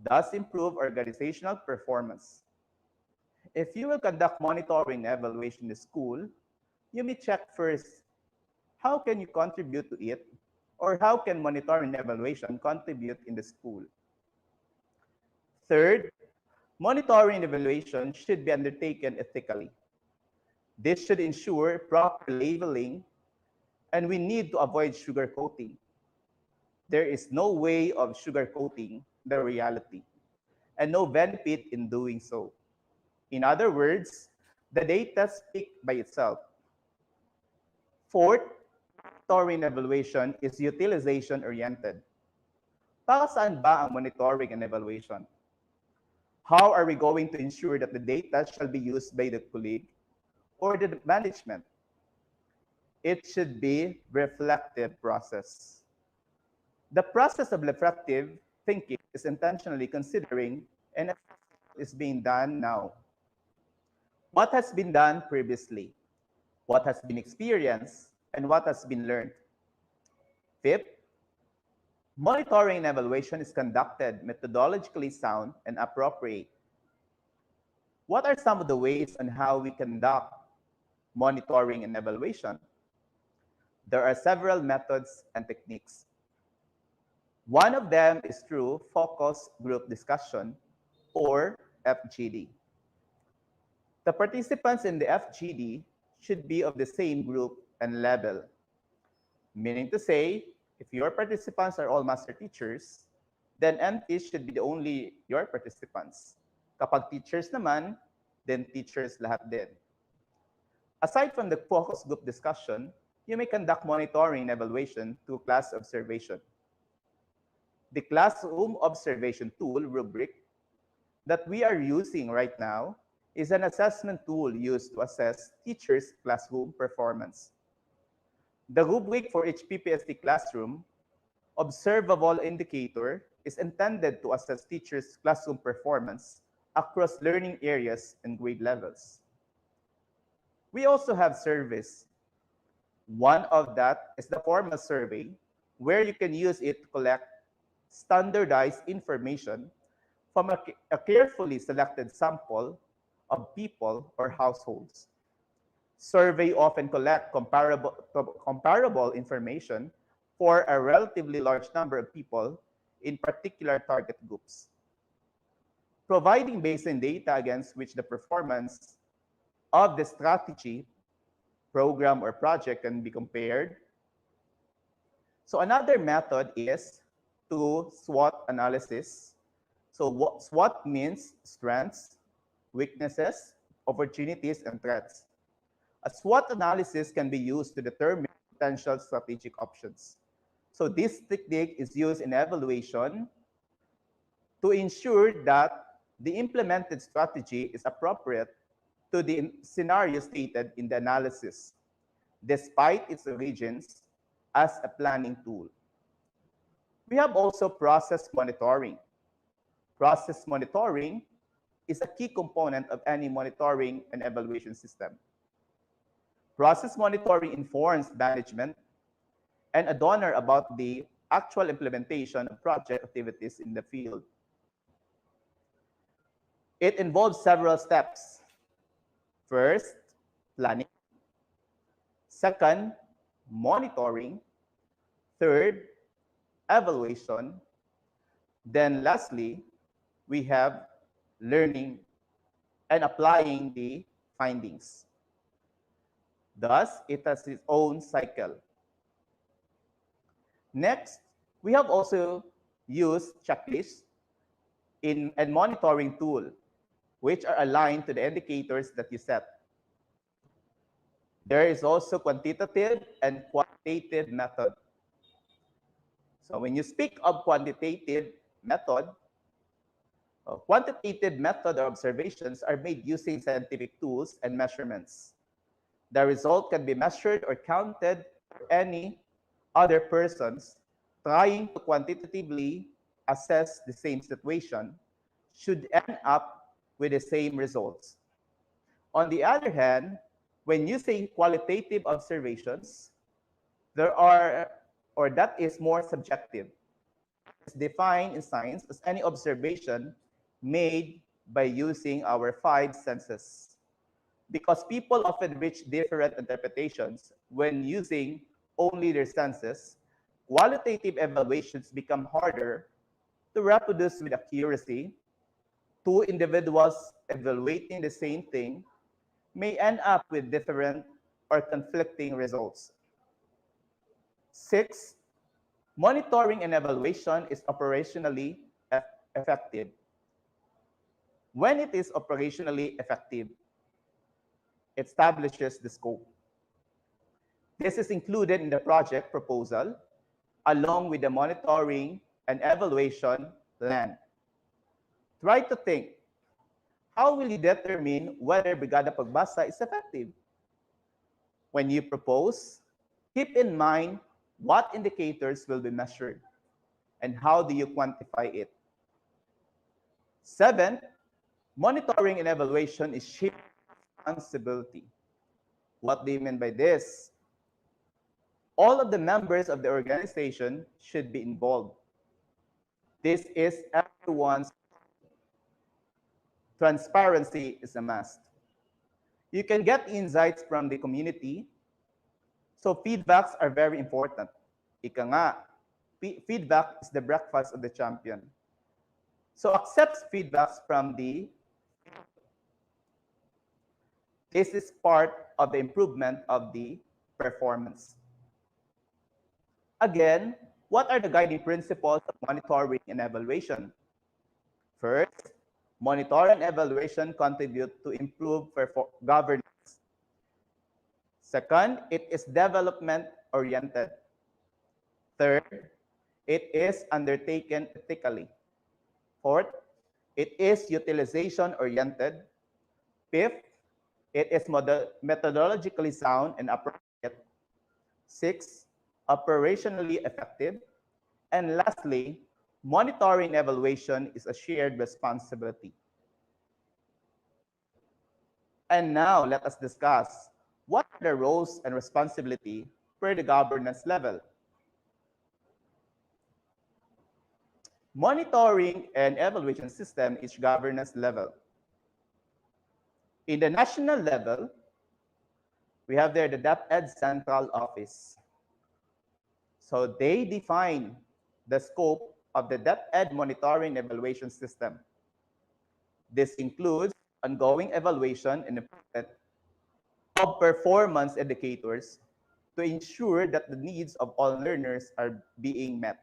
S4: thus improve organizational performance. If you will conduct monitoring and evaluation in the school, you may check first, how can you contribute to it? Or how can monitoring and evaluation contribute in the school? Third, monitoring and evaluation should be undertaken ethically. This should ensure proper labeling, and we need to avoid sugarcoating. There is no way of sugarcoating the reality, and no benefit in doing so. In other words, the data speak by itself. Fourth, monitoring and evaluation is utilization-oriented. Para saan ba ang monitoring and evaluation? How are we going to ensure that the data shall be used by the colleague or the management? It should be reflective process. The process of reflective thinking is intentionally considering and is being done now. What has been done previously? What has been experienced? And what has been learned? Fifth, monitoring and evaluation is conducted methodologically sound and appropriate. What are some of the ways on how we conduct monitoring and evaluation? There are several methods and techniques. One of them is through focus group discussion, or FGD. The participants in the FGD should be of the same group and level. Meaning to say, if your participants are all master teachers, then MTs should be the only your participants. Kapag teachers naman, then teachers lahat din. Aside from the focus group discussion, you may conduct monitoring and evaluation through class observation. The classroom observation tool rubric that we are using right now is an assessment tool used to assess teachers' classroom performance. The rubric for each PPST classroom observable indicator is intended to assess teachers' classroom performance across learning areas and grade levels. We also have surveys. One of that is the formal survey, where you can use it to collect standardized information from a carefully selected sample of people or households. Survey often collect comparable information for a relatively large number of people in particular target groups, providing baseline data against which the performance of the strategy, program, or project can be compared. So another method is to SWOT analysis. So SWOT means strengths, weaknesses, opportunities, and threats. A SWOT analysis can be used to determine potential strategic options. So this technique is used in evaluation to ensure that the implemented strategy is appropriate to the scenario stated in the analysis, despite its origins as a planning tool. We have also process monitoring. Process monitoring is a key component of any monitoring and evaluation system. Process monitoring informs management and a donor about the actual implementation of project activities in the field. It involves several steps. First, planning. Second, monitoring. Third, evaluation. Then lastly, we have learning and applying the findings. Thus, it has its own cycle. Next, we have also used checklists and monitoring tool, which are aligned to the indicators that you set. There is also quantitative and qualitative method. So when you speak of quantitative method, quantitative method or observations are made using scientific tools and measurements. The result can be measured or counted for any other persons trying to quantitatively assess the same situation should end up with the same results. On the other hand, when using qualitative observations, there are, or that is more subjective. It's defined in science as any observation made by using our five senses. Because people often reach different interpretations when using only their senses, qualitative evaluations become harder to reproduce with accuracy. Two individuals evaluating the same thing may end up with different or conflicting results. 6. Monitoring and evaluation is operationally effective. When it is operationally effective, it establishes the scope. This is included in the project proposal, along with the monitoring and evaluation plan. Try to think, how will you determine whether Brigada Pagbasa is effective? When you propose, keep in mind what indicators will be measured and how do you quantify it. 7, monitoring and evaluation is shared responsibility. What do you mean by this? All of the members of the organization should be involved. This is everyone's. Transparency is a must. You can get insights from the community, so feedbacks are very important. Ika nga, feedback is the breakfast of the champion. So accept feedbacks from this is part of the improvement of the performance. Again, what are the guiding principles of monitoring and evaluation? First, monitor and evaluation contribute to improve governance. Second, it is development-oriented. Third, it is undertaken ethically. Fourth, it is utilization-oriented. Fifth, it is methodologically sound and appropriate. 6, operationally effective. And lastly, monitoring and evaluation is a shared responsibility. And now let us discuss what are the roles and responsibility per the governance level. Monitoring and evaluation system is governance level. In the national level, we have there the DepEd Central Office. So they define the scope of the DepEd monitoring and evaluation system. This includes ongoing evaluation and improvement of performance indicators to ensure that the needs of all learners are being met.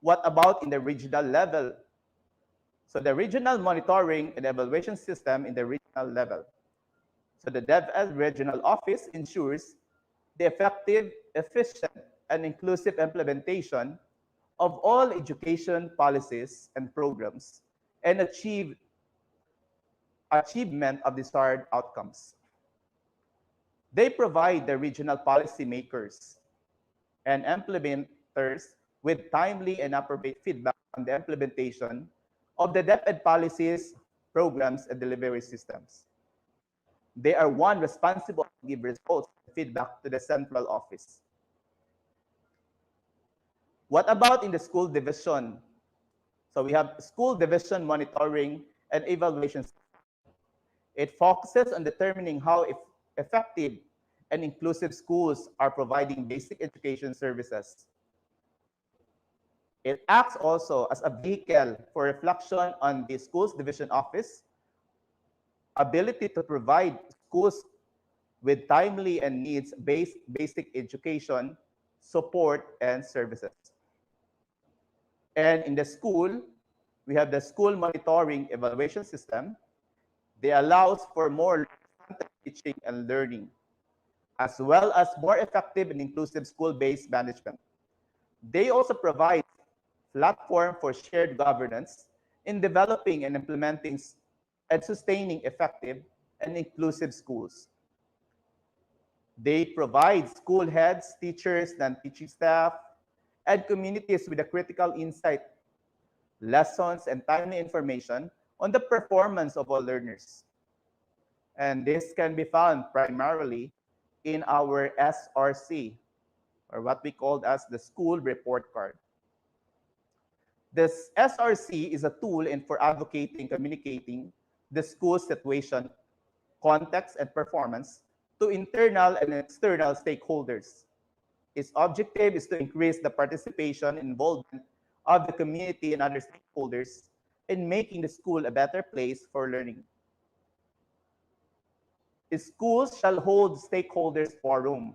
S4: What about in the regional level? So the regional monitoring and evaluation system in the regional level. So the DepEd Regional Office ensures the effective, efficient, and inclusive implementation of all education policies and programs and achieve achievement of desired outcomes. They provide the regional policymakers and implementers with timely and appropriate feedback on the implementation of the DepEd policies, programs, and delivery systems. They are one responsible to give results and feedback to the central office. What about in the school division? So we have school division monitoring and evaluation. It focuses on determining how effective and inclusive schools are providing basic education services. It acts also as a vehicle for reflection on the schools division office ability to provide schools with timely and needs-based basic education, support, and services. And in the school, we have the school monitoring evaluation system. They allows for more teaching and learning, as well as more effective and inclusive school-based management. They also provide platform for shared governance in developing and implementing and sustaining effective and inclusive schools. They provide school heads, teachers, non-teaching staff, and communities with a critical insight, lessons, and timely information on the performance of all learners. And this can be found primarily in our SRC, or what we call as the school report card. This SRC is a tool for advocating, communicating the school situation, context, and performance to internal and external stakeholders. Its objective is to increase the participation and involvement of the community and other stakeholders in making the school a better place for learning. Schools shall hold stakeholders forum.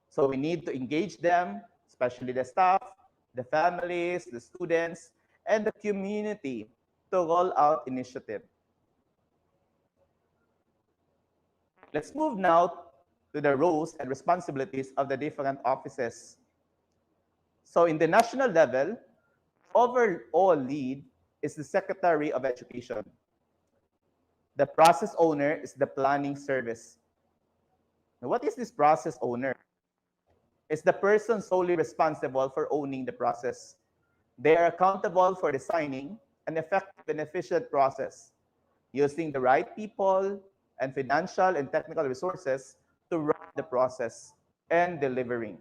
S4: So we need to engage them, especially the staff, the families, the students, and the community to roll out initiative. Let's move now to the roles and responsibilities of the different offices. So in the national level, overall lead is the Secretary of Education. The process owner is the planning service. Now, what is this process owner? It's the person solely responsible for owning the process. They are accountable for designing an effective and efficient process, using the right people and financial and technical resources to run the process and delivering.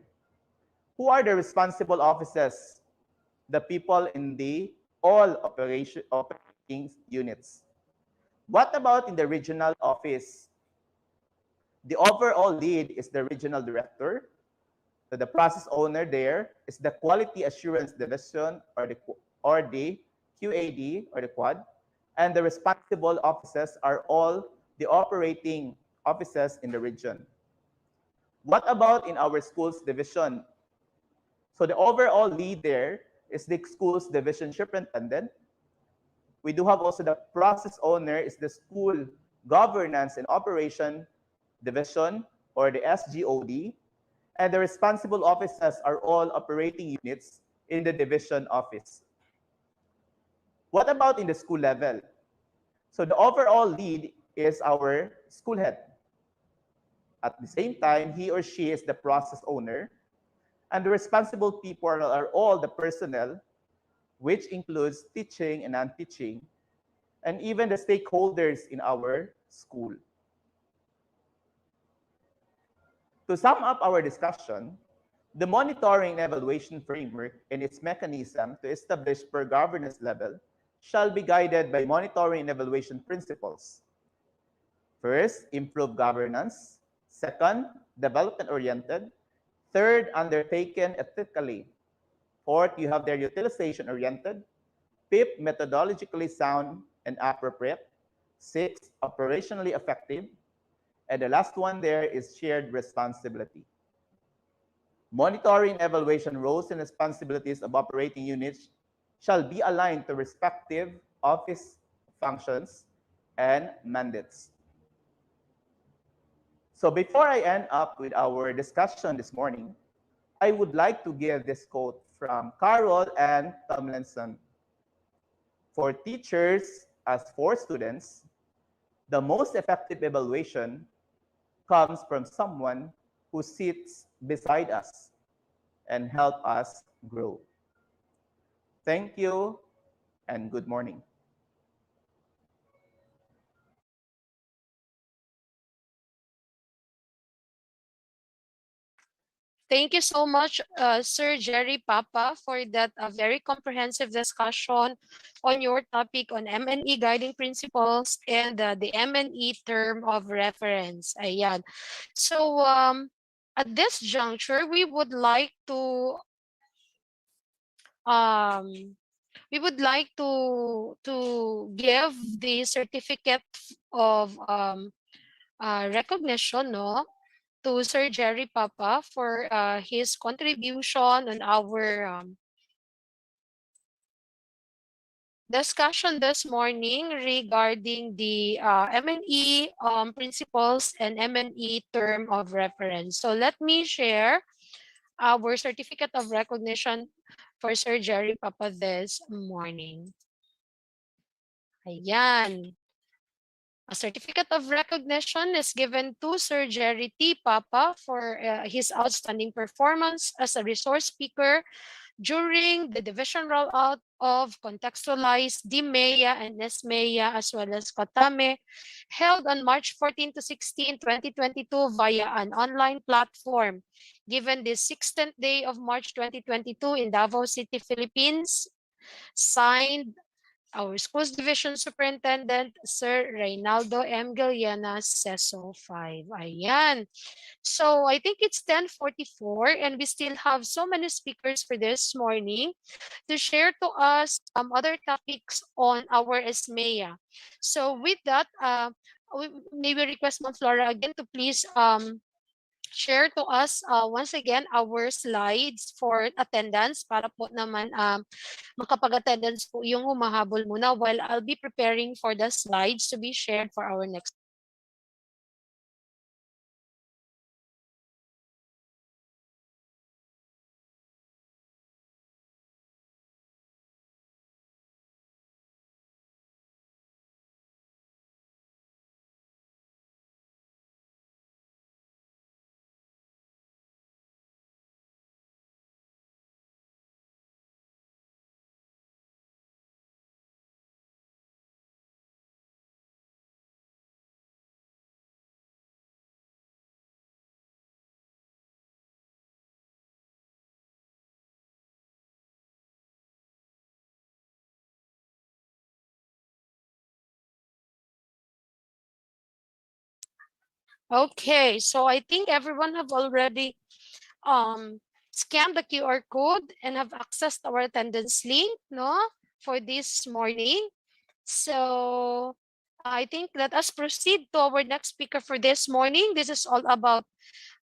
S4: Who are the responsible offices? The people in the all operating units. What about in the regional office? The overall lead is the regional director. So the process owner there is the quality assurance division or the QAD or the quad. And the responsible offices are all the operating offices in the region. What about in our schools division? So the overall lead there is the schools division superintendent. We do have also the process owner is the school governance and operation division or the SGOD. And the responsible officers are all operating units in the division office. What about in the school level? So the overall lead is our school head. At the same time, he or she is the process owner, and the responsible people are all the personnel, which includes teaching and non-teaching, and even the stakeholders in our school. To sum up our discussion, the monitoring and evaluation framework and its mechanism to establish per governance level shall be guided by monitoring and evaluation principles. First, improve governance. Second, development-oriented. Third, undertaken ethically. Fourth, you have their utilization-oriented. Fifth, methodologically sound and appropriate. Sixth, operationally effective. And the last one there is shared responsibility. Monitoring and evaluation roles and responsibilities of operating units shall be aligned to respective office functions and mandates. So before I end up with our discussion this morning, I would like to give this quote from Carol and Tomlinson. For teachers as for students, The most effective evaluation comes from someone who sits beside us and help us grow. Thank you and good morning.
S2: Thank you so much, Sir Jerry Papa, for that very comprehensive discussion on your topic on MNE guiding principles and the MNE term of reference. Ayan. So at this juncture, um, we would like to give the certificate of recognition, no, to Sir Jerry Papa for his contribution on our discussion this morning regarding the MNE principles and MNE term of reference. So let me share our certificate of recognition for Sir Jerry Papa this morning. Ayan. A certificate of recognition is given to Sir Jerry T. Papa for his outstanding performance as a resource speaker during the division rollout of contextualized DepEd and NESMEA as well as COTAME, held on March 14 to 16, 2022 via an online platform, given the 16th day of March 2022 in Davao City, Philippines, signed our Schools Division Superintendent, Sir Reynaldo M. Galeana, CESO 5. Ayan. So I think it's 10:44 and we still have so many speakers for this morning to share to us other topics on our SMEA. So with that, maybe request Ma'am Flora again to please share to us once again our slides for attendance para po naman makapag-attendance po yung humahabol muna while I'll be preparing for the slides to be shared for our next. Okay, so I think everyone have already scanned the QR code and have accessed our attendance link, no, for this morning. So I think let us proceed to our next speaker for this morning. This is all about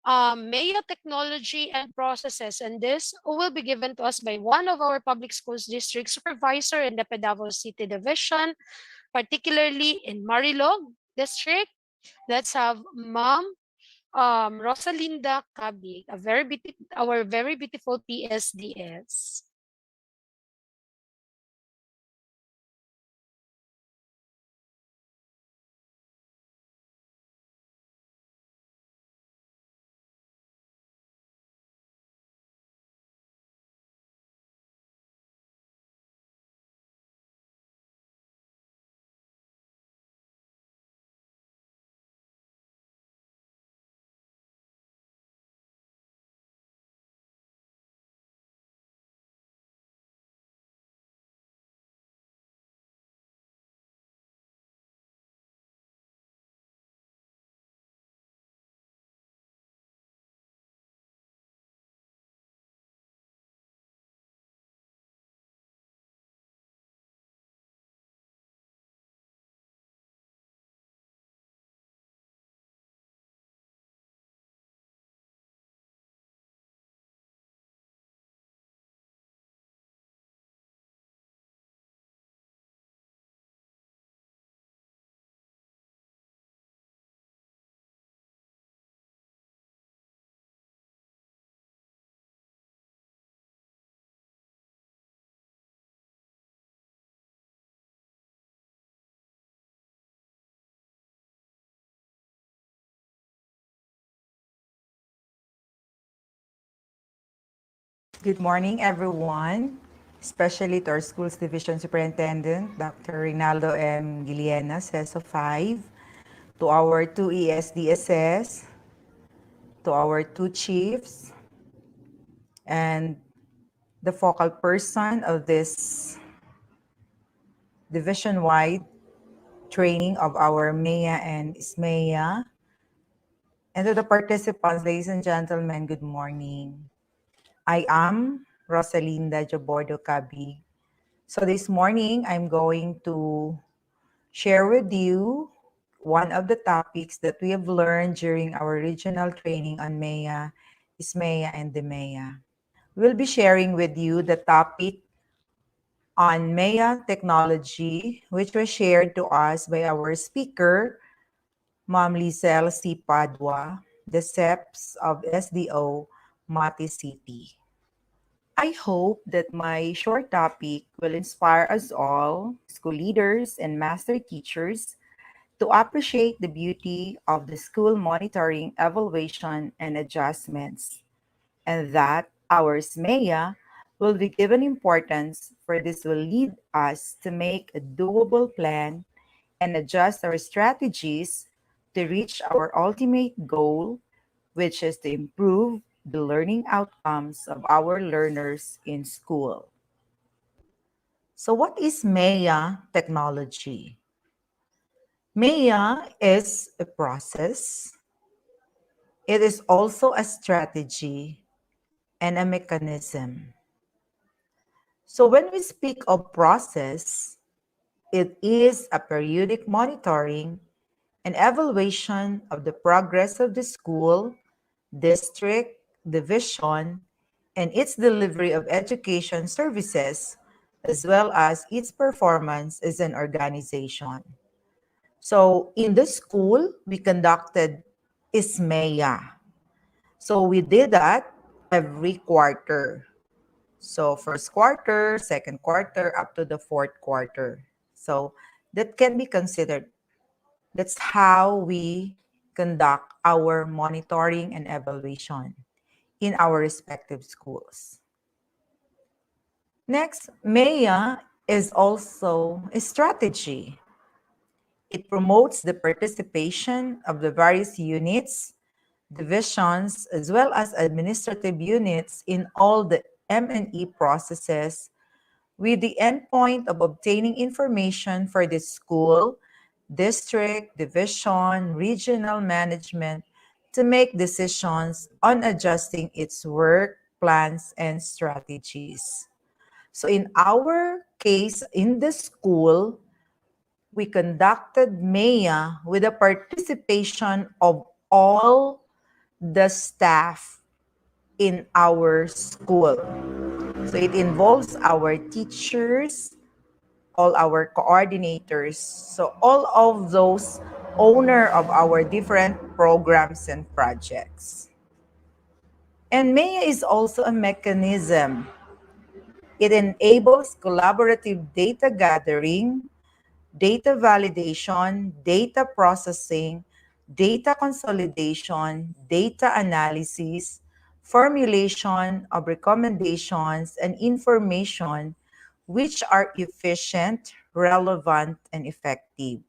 S2: MEA technology and processes, and this will be given to us by one of our public schools district supervisor in the Davao City Division, particularly in Marilog District. Let's have Ma'am Rosalinda Cabig, our very beautiful PSDS.
S5: Good morning, everyone, especially to our Schools Division Superintendent, Dr. Rinaldo M. Giliena, CESO 5, to our two ESDSS, to our two chiefs, and the focal person of this division-wide training of our MEA and SMEA, and to the participants, ladies and gentlemen, good morning. I am Rosalinda Jabordo Cabig. So this morning, I'm going to share with you one of the topics that we have learned during our regional training on MEA, ISMEA, and DepEd. We'll be sharing with you the topic on MEA technology, which was shared to us by our speaker, Ma'am Lizelle C. Padua, the SEPs of SDO, Mati City. I hope that my short topic will inspire us all, school leaders and master teachers, to appreciate the beauty of the school monitoring, evaluation, and adjustments, and that our SMEA will be given importance, for this will lead us to make a doable plan and adjust our strategies to reach our ultimate goal, which is to improve the learning outcomes of our learners in school. So what is MEA technology? MEA is a process. It is also a strategy and a mechanism. So when we speak of process, it is a periodic monitoring and evaluation of the progress of the school, district, division, and its delivery of education services, as well as its performance as an organization. So in the school, we conducted ISMEA. So we did that every quarter. So first quarter, second quarter, up to the fourth quarter. So that can be considered. That's how we conduct our monitoring and evaluation in our respective schools. Next, MEA is also a strategy. It promotes the participation of the various units, divisions, as well as administrative units in all the M&E processes, with the endpoint of obtaining information for the school, district, division, regional management to make decisions on adjusting its work, plans, and strategies. So in our case, in the school, we conducted MEA with the participation of all the staff in our school. So it involves our teachers, all our coordinators, so all of those owner of our different programs and projects. And MEA is also a mechanism. It enables collaborative data gathering, data validation, data processing, data consolidation, data analysis, formulation of recommendations and information which are efficient, relevant, and effective.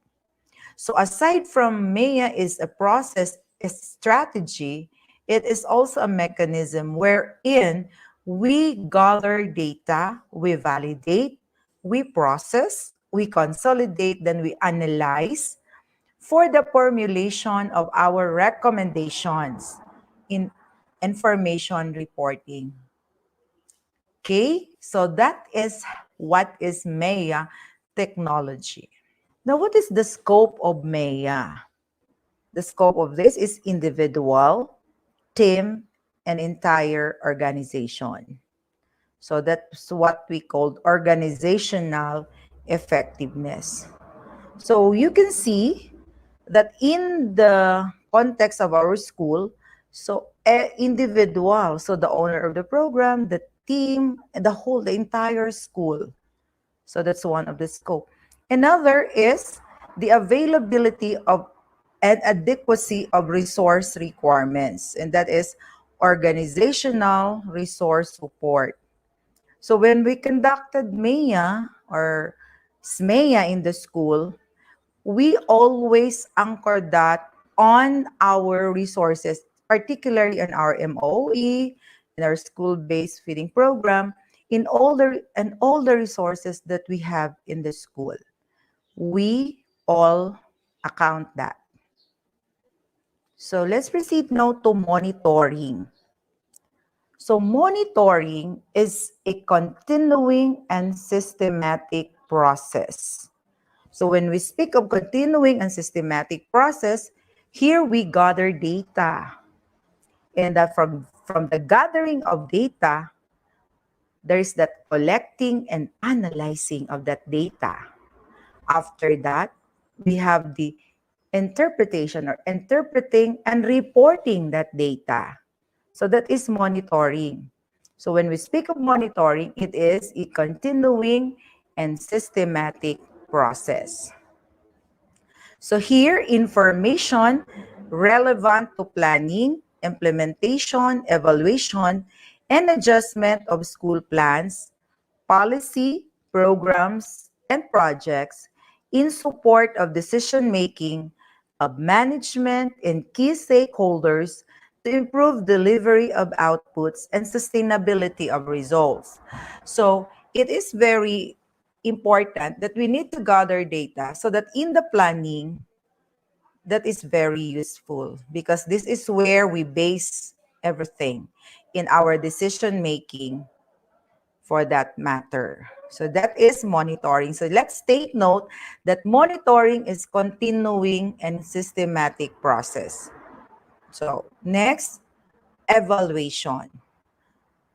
S5: So aside from MEA is a process, a strategy, it is also a mechanism wherein we gather data, we validate, we process, we consolidate, then we analyze for the formulation of our recommendations in information reporting. Okay, so that is what is MEA technology. Now, what is the scope of MEA? The scope of this is individual, team, and entire organization. So that's what we call organizational effectiveness. So you can see that in the context of our school, so individual, so the owner of the program, the team, and the entire school. So that's one of the scope. Another is the availability of and adequacy of resource requirements, and that is organizational resource support. So when we conducted MEA or SMEA in the school, we always anchor that on our resources, particularly on our MOE, in our school-based feeding program, in all the resources that we have in the school. We all account that. So let's proceed now to monitoring. So monitoring is a continuing and systematic process. So when we speak of continuing and systematic process, here we gather data. And that from the gathering of data, there is that collecting and analyzing of that data. After that, we have the interpretation or interpreting and reporting that data. So that is monitoring. So when we speak of monitoring, it is a continuing and systematic process. So here, information relevant to planning, implementation, evaluation, and adjustment of school plans, policy, programs, and projects in support of decision-making of management and key stakeholders to improve delivery of outputs and sustainability of results. So it is very important that we need to gather data so that in the planning, that is very useful because this is where we base everything in our decision making for that matter. So that is monitoring. So let's take note that monitoring is continuing and systematic process. So next, evaluation.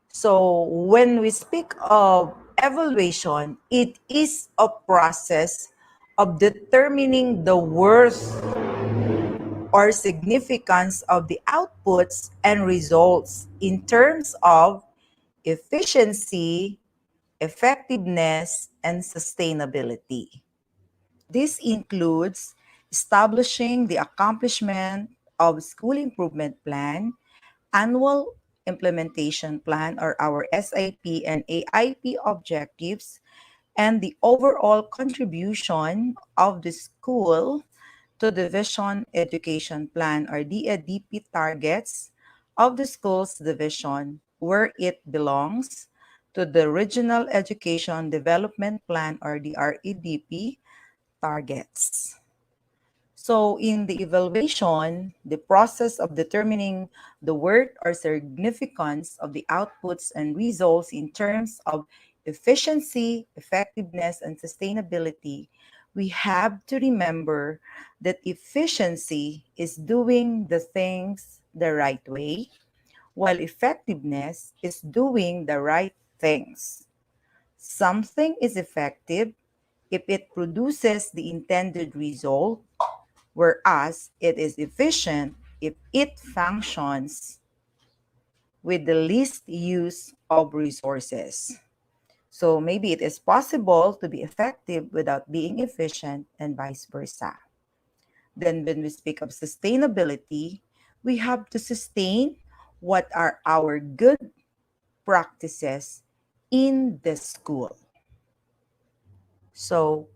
S5: So when we speak of evaluation, it is a process of determining the worth or significance of the outputs and results in terms of efficiency, effectiveness, and sustainability. This includes establishing the accomplishment of school improvement plan, annual implementation plan or our SIP and AIP objectives, and the overall contribution of the school to the Division Education Plan or DEP targets of the school's division where it belongs to the Regional Education Development Plan or the REDP targets. So in the evaluation, the process of determining the worth or significance of the outputs and results in terms of efficiency, effectiveness, and sustainability, we have to remember that efficiency is doing the things the right way, while effectiveness is doing the right things. Something is effective if it produces the intended result, whereas it is efficient if it functions with the least use of resources. So maybe it is possible to be effective without being efficient and vice versa. Then when we speak of sustainability, we have to sustain what are our good practices in the school. So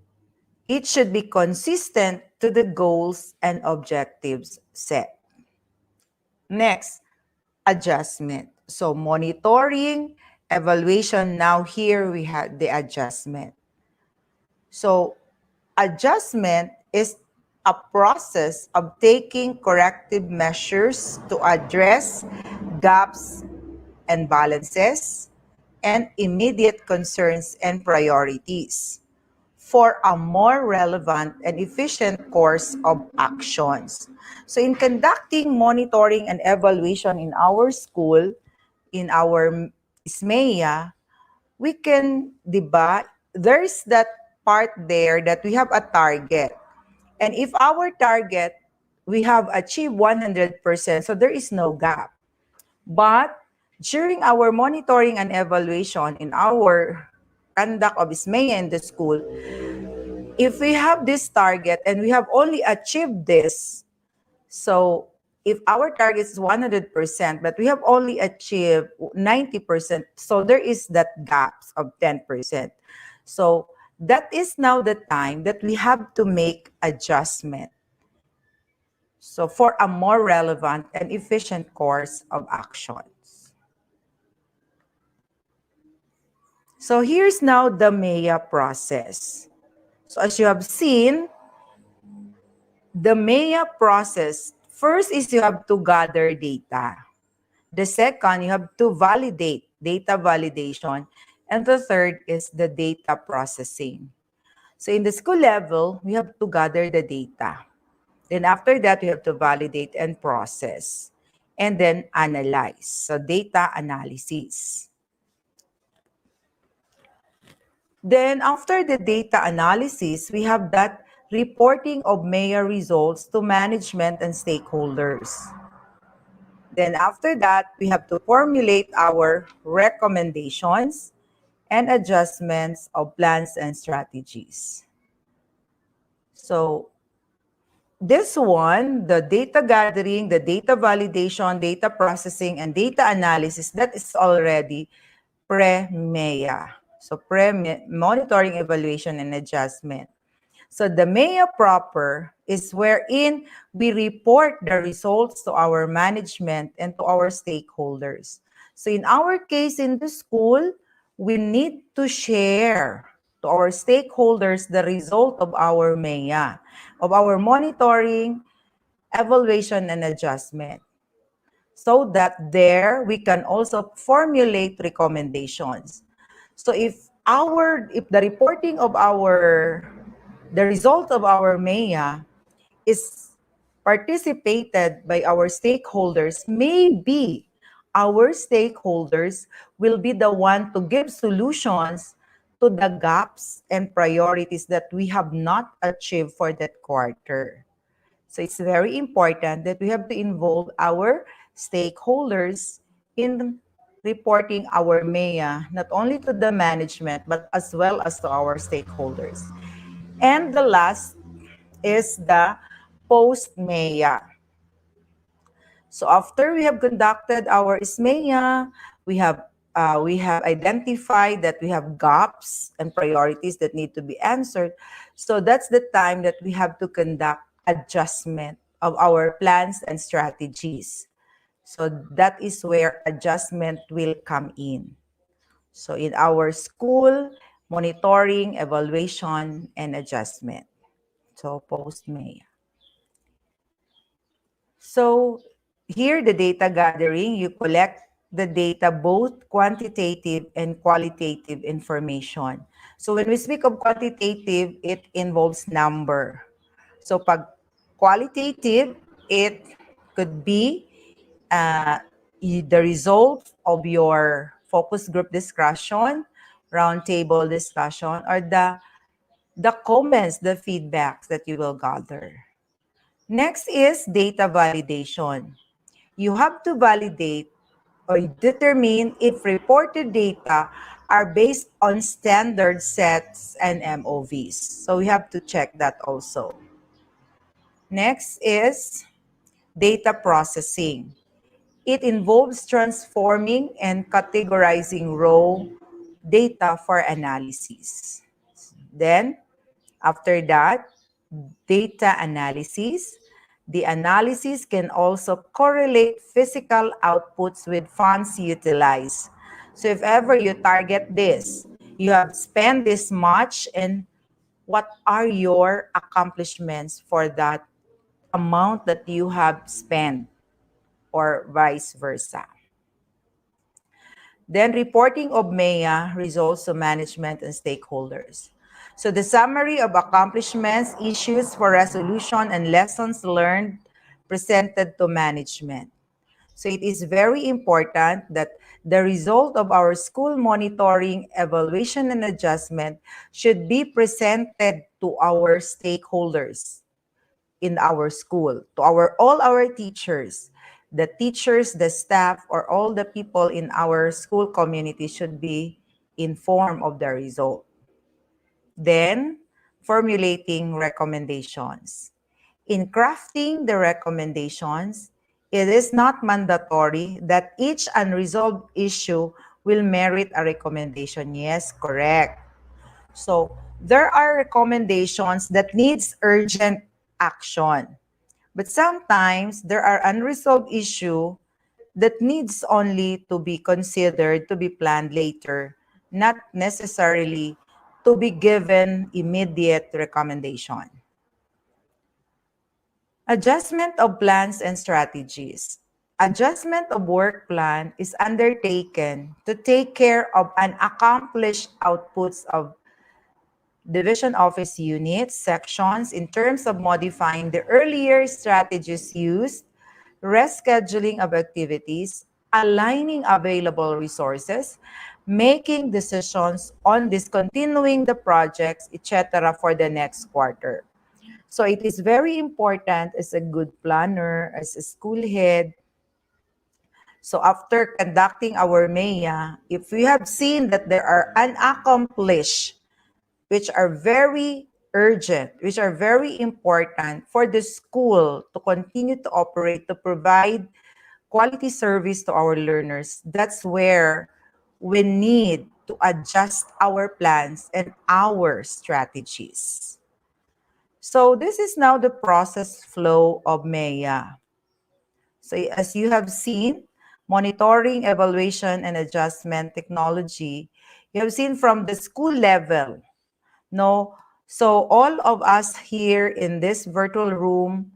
S5: it should be consistent to the goals and objectives set. Next, adjustment. So monitoring, evaluation. Now here we have the adjustment. So adjustment is a process of taking corrective measures to address gaps and balances and immediate concerns and priorities for a more relevant and efficient course of actions. So in conducting monitoring and evaluation in our school, in our SMEA, we can, diba, there's that part there that we have a target. And if our target, we have achieved 100%, so there is no gap. But during our monitoring and evaluation in our conduct of SMEA in the school, if we have this target and we have only achieved this, so if our target is 100%, but we have only achieved 90%, so there is that gaps of 10%. So that is now the time that we have to make adjustment. So for a more relevant and efficient course of actions. So here's now the MEA process. So as you have seen, the MEA process, first is you have to gather data. The second, you have to validate, data validation. And the third is the data processing. So in the school level, we have to gather the data. Then after that, we have to validate and process. And then analyze. So data analysis. Then after the data analysis, we have that reporting of MEA results to management and stakeholders. Then after that, we have to formulate our recommendations and adjustments of plans and strategies. So this one, the data gathering, the data validation, data processing, and data analysis, that is already pre-MEA. So pre-monitoring, evaluation, and adjustment. So the MEA proper is wherein we report the results to our management and to our stakeholders. So in our case in the school, we need to share to our stakeholders the result of our MEA, of our monitoring, evaluation, and adjustment. So that there we can also formulate recommendations. So if the reporting of the result of our MEA is participated by our stakeholders, maybe our stakeholders will be the one to give solutions to the gaps and priorities that we have not achieved for that quarter. So it's very important that we have to involve our stakeholders in reporting our MEA, not only to the management, but as well as to our stakeholders. And the last is the post-MEA. So after we have conducted our SMEA, we have identified that we have gaps and priorities that need to be answered. So that's the time that we have to conduct adjustment of our plans and strategies. So that is where adjustment will come in. So in our school, monitoring, evaluation, and adjustment. So post-MEA. So here, the data gathering, you collect the data, both quantitative and qualitative information. So when we speak of quantitative, it involves number. So pag qualitative, it could be the result of your focus group discussion, roundtable discussion, or the comments, the feedbacks that you will gather. Next is data validation. You have to validate or determine if reported data are based on standard sets and MOVs. So we have to check that also. Next is data processing. It involves transforming and categorizing raw data for analysis. Then, after that, data analysis. The analysis can also correlate physical outputs with funds utilized. So if ever you target this, you have spent this much, and what are your accomplishments for that amount that you have spent, or vice versa. Then reporting of MEA results to management and stakeholders. So the summary of accomplishments, issues for resolution, and lessons learned presented to management. So it is very important that the result of our school monitoring, evaluation, and adjustment should be presented to our stakeholders in our school, to all our teachers. The teachers, the staff, or all the people in our school community should be informed of the result. Then, formulating recommendations. In crafting the recommendations, it is not mandatory that each unresolved issue will merit a recommendation. Yes, correct. So there are recommendations that needs urgent action. But sometimes there are unresolved issue that needs only to be considered to be planned later, not necessarily to be given immediate recommendation. Adjustment of plans and strategies. Adjustment of work plan is undertaken to take care of unaccomplished outputs of division office units, sections in terms of modifying the earlier strategies used, rescheduling of activities, aligning available resources, making decisions on discontinuing the projects, etc. for the next quarter. So it is very important as a good planner, as a school head. So after conducting our MEA, if we have seen that there are unaccomplished, which are very urgent, which are very important for the school to continue to operate, to provide quality service to our learners, that's where we need to adjust our plans and our strategies. So this is now the process flow of MEA. So as you have seen, monitoring, evaluation, and adjustment technology, you have seen from the school level. No, so all of us here in this virtual room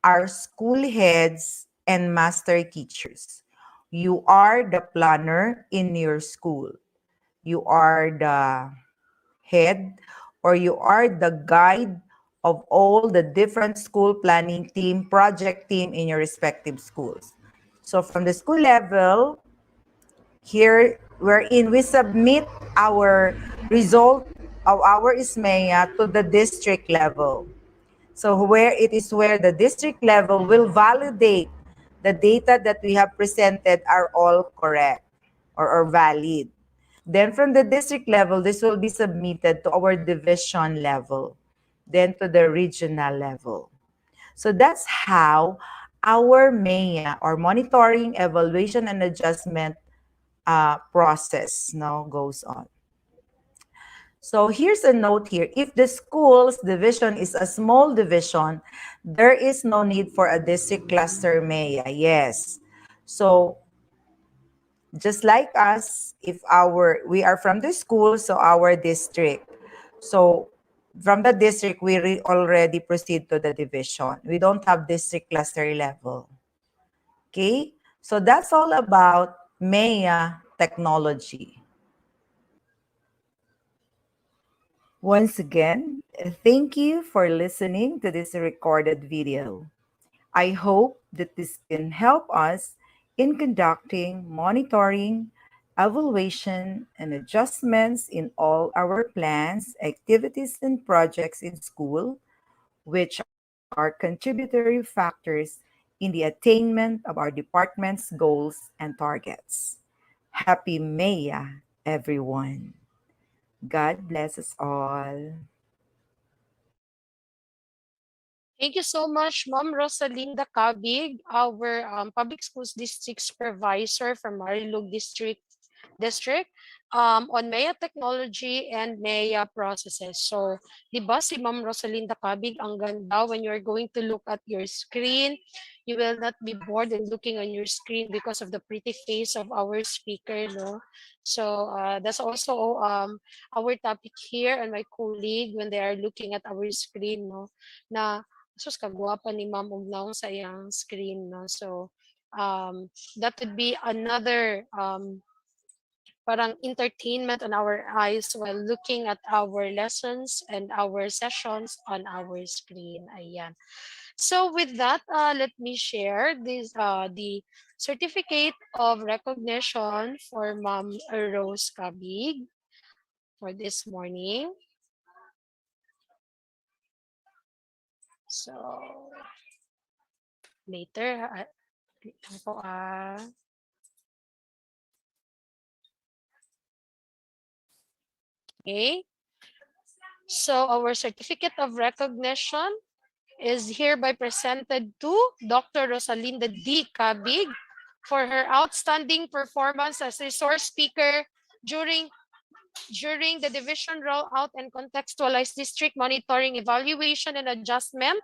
S5: are school heads and master teachers. You are the planner in your school. You are the head or you are the guide of all the different school planning team, project team in your respective schools. So from the school level, here wherein we submit our result of our ISMEA to the district level. So where it is where the district level will validate the data that we have presented are all correct or valid. Then from the district level, this will be submitted to our division level, then to the regional level. So that's how our MEA or monitoring, evaluation, and adjustment process now goes on. So here's a note here. If the school's division is a small division, there is no need for a district cluster MEA. Yes. So just like us, if we are from the school, so our district. So from the district, we already proceed to the division. We don't have district cluster level. Okay? So that's all about MEA technology. Once again, thank you for listening to this recorded video. I hope that this can help us in conducting monitoring, evaluation, and adjustments in all our plans, activities, and projects in school, which are contributory factors in the attainment of our department's goals and targets. Happy Maya, everyone. God bless us all.
S2: Thank you so much, Ma'am Rosalinda Cabig, our Public Schools District Supervisor from Marilug District on MEA technology and MEA processes. So, di ba si Ma'am Rosalinda Cabig, ang ganda when you're going to look at your screen, you will not be bored in looking on your screen because of the pretty face of our speaker, no? So, that's also our topic here and my colleague when they are looking at our screen, no? Na, sus, kagwapa ni Ma'am Ugnaw sa iyang screen, no? So, that would be another parang entertainment on our eyes while looking at our lessons and our sessions on our screen. Ayan. So with that, let me share this the certificate of recognition for Ma'am Rose Kabig for this morning. So later, okay. So our certificate of recognition is hereby presented to Dr. Rosalinda D. Cabig for her outstanding performance as resource speaker during the division rollout and contextualized district monitoring evaluation and adjustment,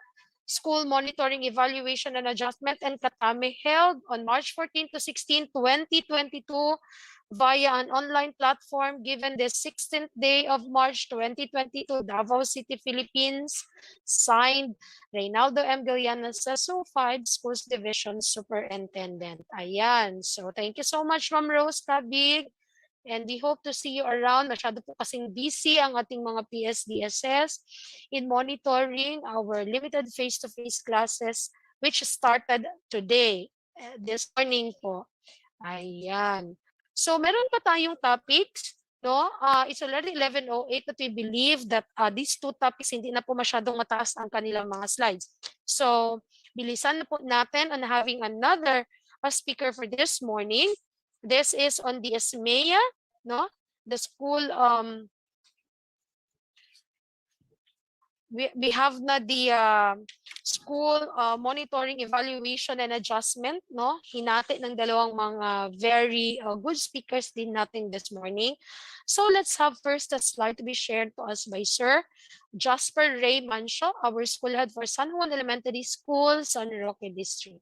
S2: school monitoring evaluation and adjustment, and Katame held on March 14 to 16, 2022 via an online platform given the 16th day of March 2022, Davao City, Philippines. Signed, Reynaldo M. Galiana, SESO 5 Schools Division Superintendent. Ayan. So thank you so much, Ma'am Rose Cabig. And we hope to see you around. Masyado po kasing busy ang ating mga PSDSS in monitoring our limited face-to-face classes which started today, this morning po. Ayan. So meron pa tayong topics, no? It's already 11:08 but we believe that these two topics hindi na po masyadong mataas ang kanilang mga slides. So bilisan na po natin on having another speaker for this morning. This is on the DepEd, no? The school we have na the school monitoring evaluation and adjustment, no? Hinati ng dalawang mga very good speakers din natin this morning. So let's have first a slide to be shared to us by Sir Jasper Ray Mancio, our school head for San Juan Elementary School, San Roque District.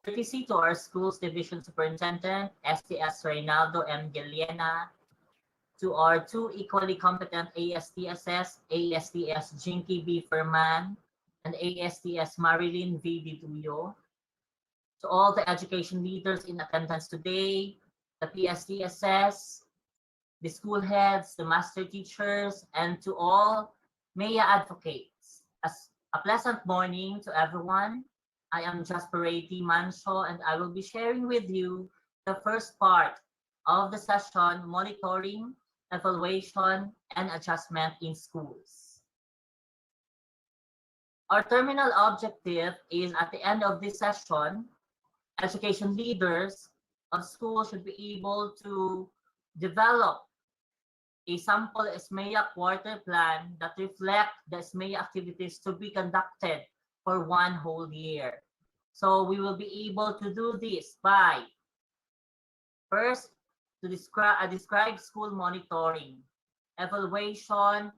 S6: Courtesy to our school's division superintendent, STS Reynaldo M. Giliena, to our two equally competent ASTSs, ASTS Jinky B. Furman, and ASTS Marilyn V. Diduyo, to all the education leaders in attendance today, the PSTSs, the school heads, the master teachers, and to all MEA advocates. As a pleasant morning to everyone. I am Jasperati Manso, and I will be sharing with you the first part of the session, Monitoring, Evaluation, and Adjustment in Schools. Our terminal objective is, at the end of this session, education leaders of schools should be able to develop a sample SMEA quarter plan that reflect the SMEA activities to be conducted for one whole year. So we will be able to do this by, first, to describe school monitoring, evaluation,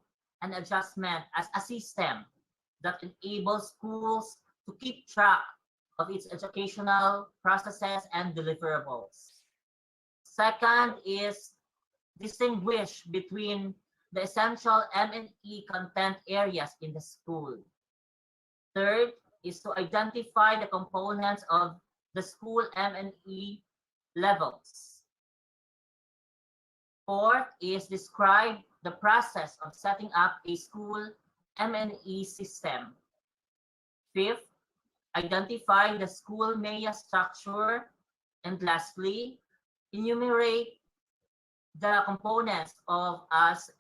S6: and adjustment as a system that enables schools to keep track of its educational processes and deliverables. Second is distinguish between the essential M&E content areas in the school. Third is to identify the components of the school M&E levels. Fourth is describe the process of setting up a school M&E system. Fifth, identify the school MEA structure. And lastly, enumerate the components of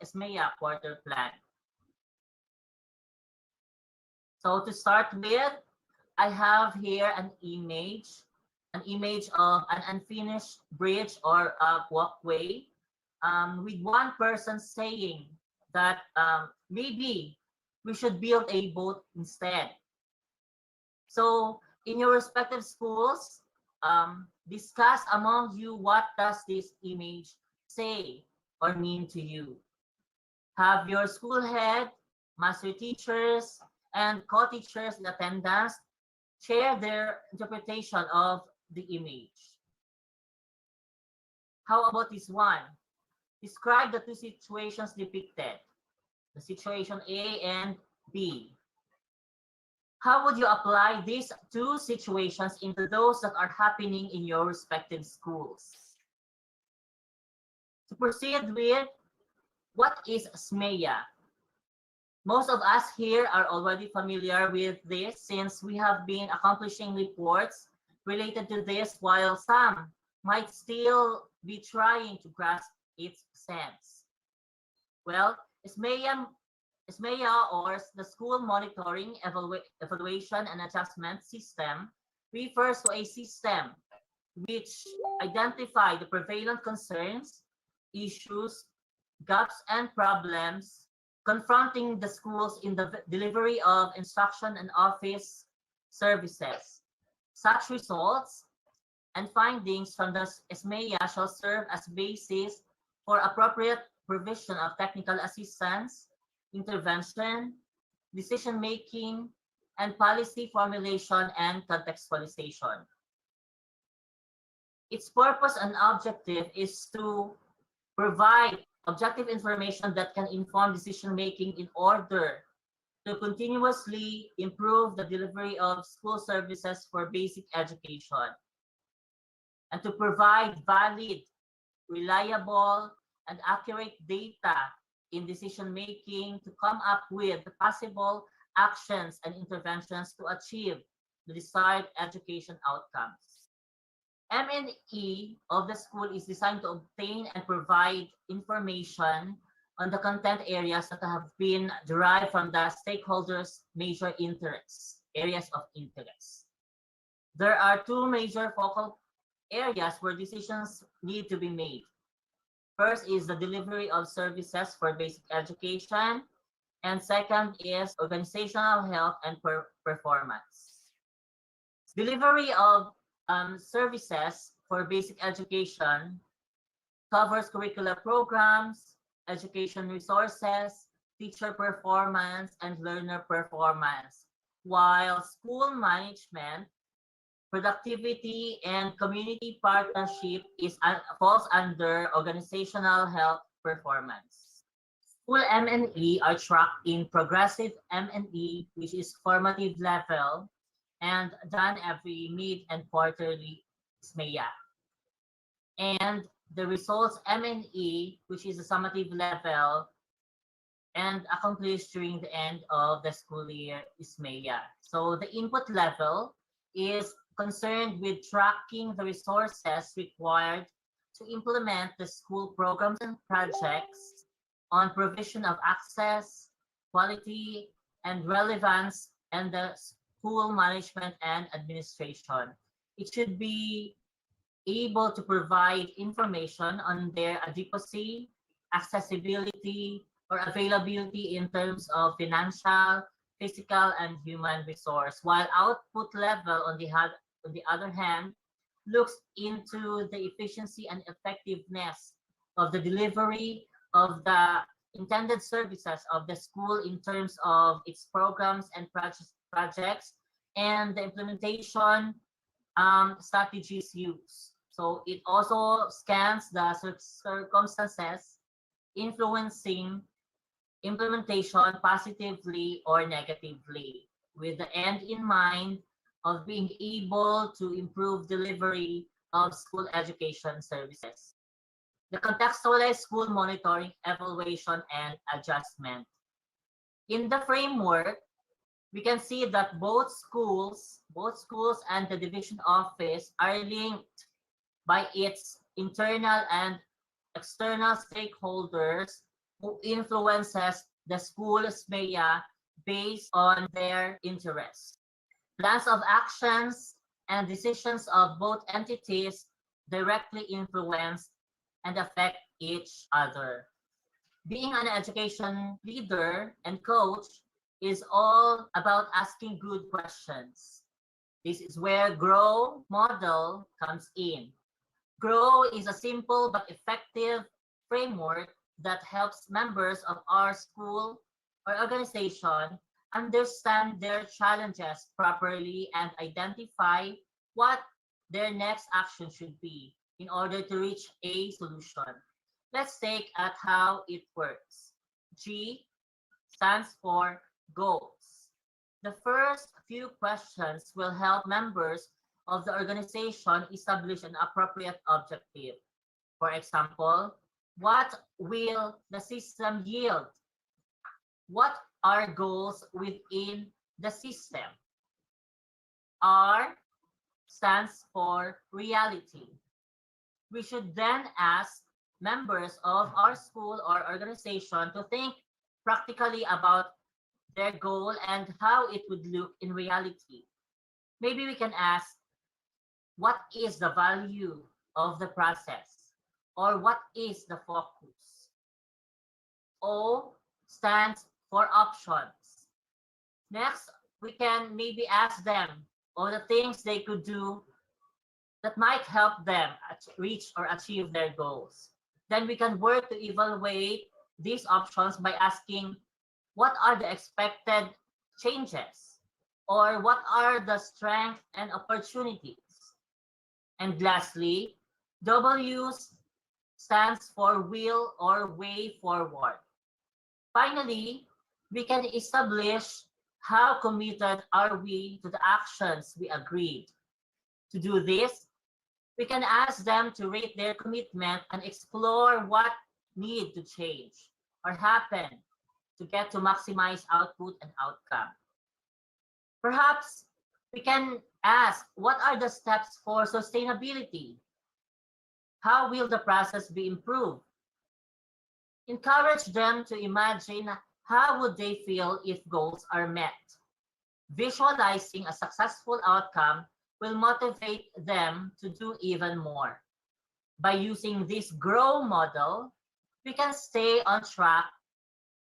S6: SMEA quarter plan. So to start with, I have here an image of an unfinished bridge or a walkway, with one person saying that maybe we should build a boat instead. So in your respective schools, discuss among you, what does this image say or mean to you? Have your school head, master teachers, and co-teachers in attendance share their interpretation of the image. How about this one? Describe the two situations depicted, the situation A and B. How would you apply these two situations into those that are happening in your respective schools? To proceed with, what is SMEA? Most of us here are already familiar with this since we have been accomplishing reports related to this, while some might still be trying to grasp its sense. Well, SMEA, or the School Monitoring, Evaluation, and Adjustment System, refers to a system which identifies the prevalent concerns, issues, gaps, and problems confronting the schools in the delivery of instruction and office services. Such results and findings from the SMEA shall serve as basis for appropriate provision of technical assistance, intervention, decision-making, and policy formulation and contextualization. Its purpose and objective is to provide objective information that can inform decision-making in order to continuously improve the delivery of school services for basic education, and to provide valid, reliable, and accurate data in decision-making to come up with the possible actions and interventions to achieve the desired education outcomes. M&E of the school is designed to obtain and provide information on the content areas that have been derived from the stakeholders' major interests, areas of interest. There are two major focal areas where decisions need to be made. First is the delivery of services for basic education, and second is organizational health and performance. Delivery of services for basic education covers curricular programs, education resources, teacher performance, and learner performance, while school management productivity, and community partnership falls under organizational health performance. School M&E are tracked in progressive M&E, which is formative level, and done every mid and quarterly SMEA. And the results M&E, which is the summative level, and accomplished during the end of the school year SMEA. So the input level is concerned with tracking the resources required to implement the school programs and projects on provision of access, quality, and relevance, and the school management and administration. It should be able to provide information on their adequacy, accessibility, or availability in terms of financial, physical, and human resource, while output level, on the other hand, looks into the efficiency and effectiveness of the delivery of the intended services of the school in terms of its programs and projects and the implementation strategies used. So it also scans the circumstances influencing implementation positively or negatively, with the end in mind of being able to improve delivery of school education services. The contextualized school monitoring, evaluation, and adjustment. In the framework, we can see that both schools and the division office are linked by its internal and external stakeholders who influences the school's SMEA based on their interests. Plans of actions and decisions of both entities directly influence and affect each other. Being an education leader and coach is all about asking good questions. This is where GROW model comes in. GROW is a simple but effective framework that helps members of our school or organization understand their challenges properly and identify what their next action should be in order to reach a solution. Let's take at how it works. G stands for goals. The first few questions will help members of the organization establish an appropriate objective. For example, what will the system yield? What are goals within the system? R stands for reality. We should then ask members of our school or organization to think practically about their goal and how it would look in reality. Maybe we can ask, what is the value of the process? Or what is the focus? O stands for options. Next, we can maybe ask them all the things they could do that might help them reach or achieve their goals. Then we can work to evaluate these options by asking, what are the expected changes? Or what are the strengths and opportunities? And lastly, W stands for will or way forward. Finally, we can establish how committed are we to the actions we agreed. To do this, we can ask them to rate their commitment and explore what need to change or happen to get to maximize output and outcome. Perhaps we can ask, what are the steps for sustainability? How will the process be improved? Encourage them to imagine how would they feel if goals are met. Visualizing a successful outcome will motivate them to do even more. By using this GROW model, we can stay on track,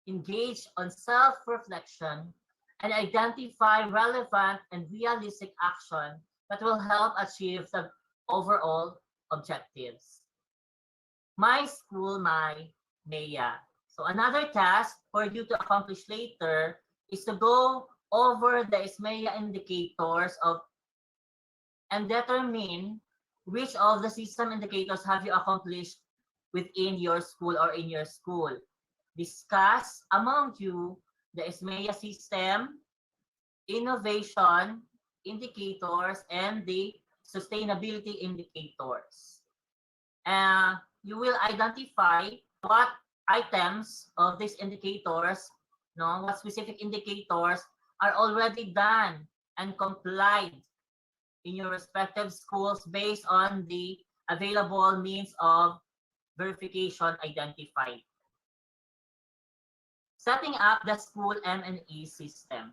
S6: engage on self-reflection, and identify relevant and realistic action that will help achieve the overall objectives. My school, my MEA. So another task for you to accomplish later is to go over the SMEA indicators of and determine which of the system indicators have you accomplished within your school or in your school. Discuss among you the SMEA system, innovation indicators, and the sustainability indicators. You will identify what items of these indicators, no, what specific indicators are already done and complied in your respective schools based on the available means of verification identified. Setting up the school M&E system.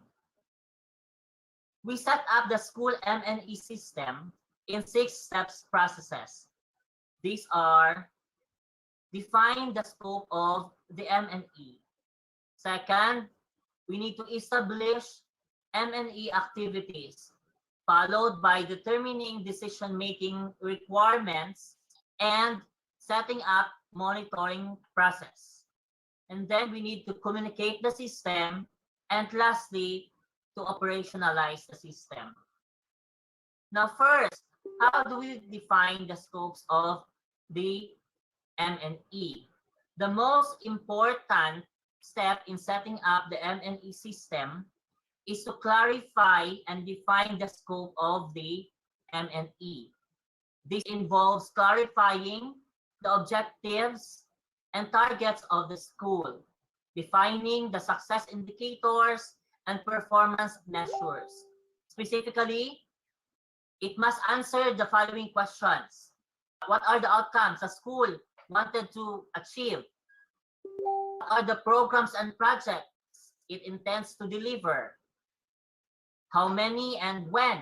S6: We set up the school M&E system in 6 steps processes. These are: define the scope of the M&E. Second, we need to establish M&E activities, followed by determining decision-making requirements and setting up monitoring process. And then we need to communicate the system, and lastly, to operationalize the system. Now first, how do we define the scopes of the M&E? The most important step in setting up the M&E system is to clarify and define the scope of the M&E. This involves clarifying the objectives and targets of the school, defining the success indicators and performance measures. Specifically, it must answer the following questions. What are the outcomes the school wanted to achieve? What are the programs and projects it intends to deliver? How many and when?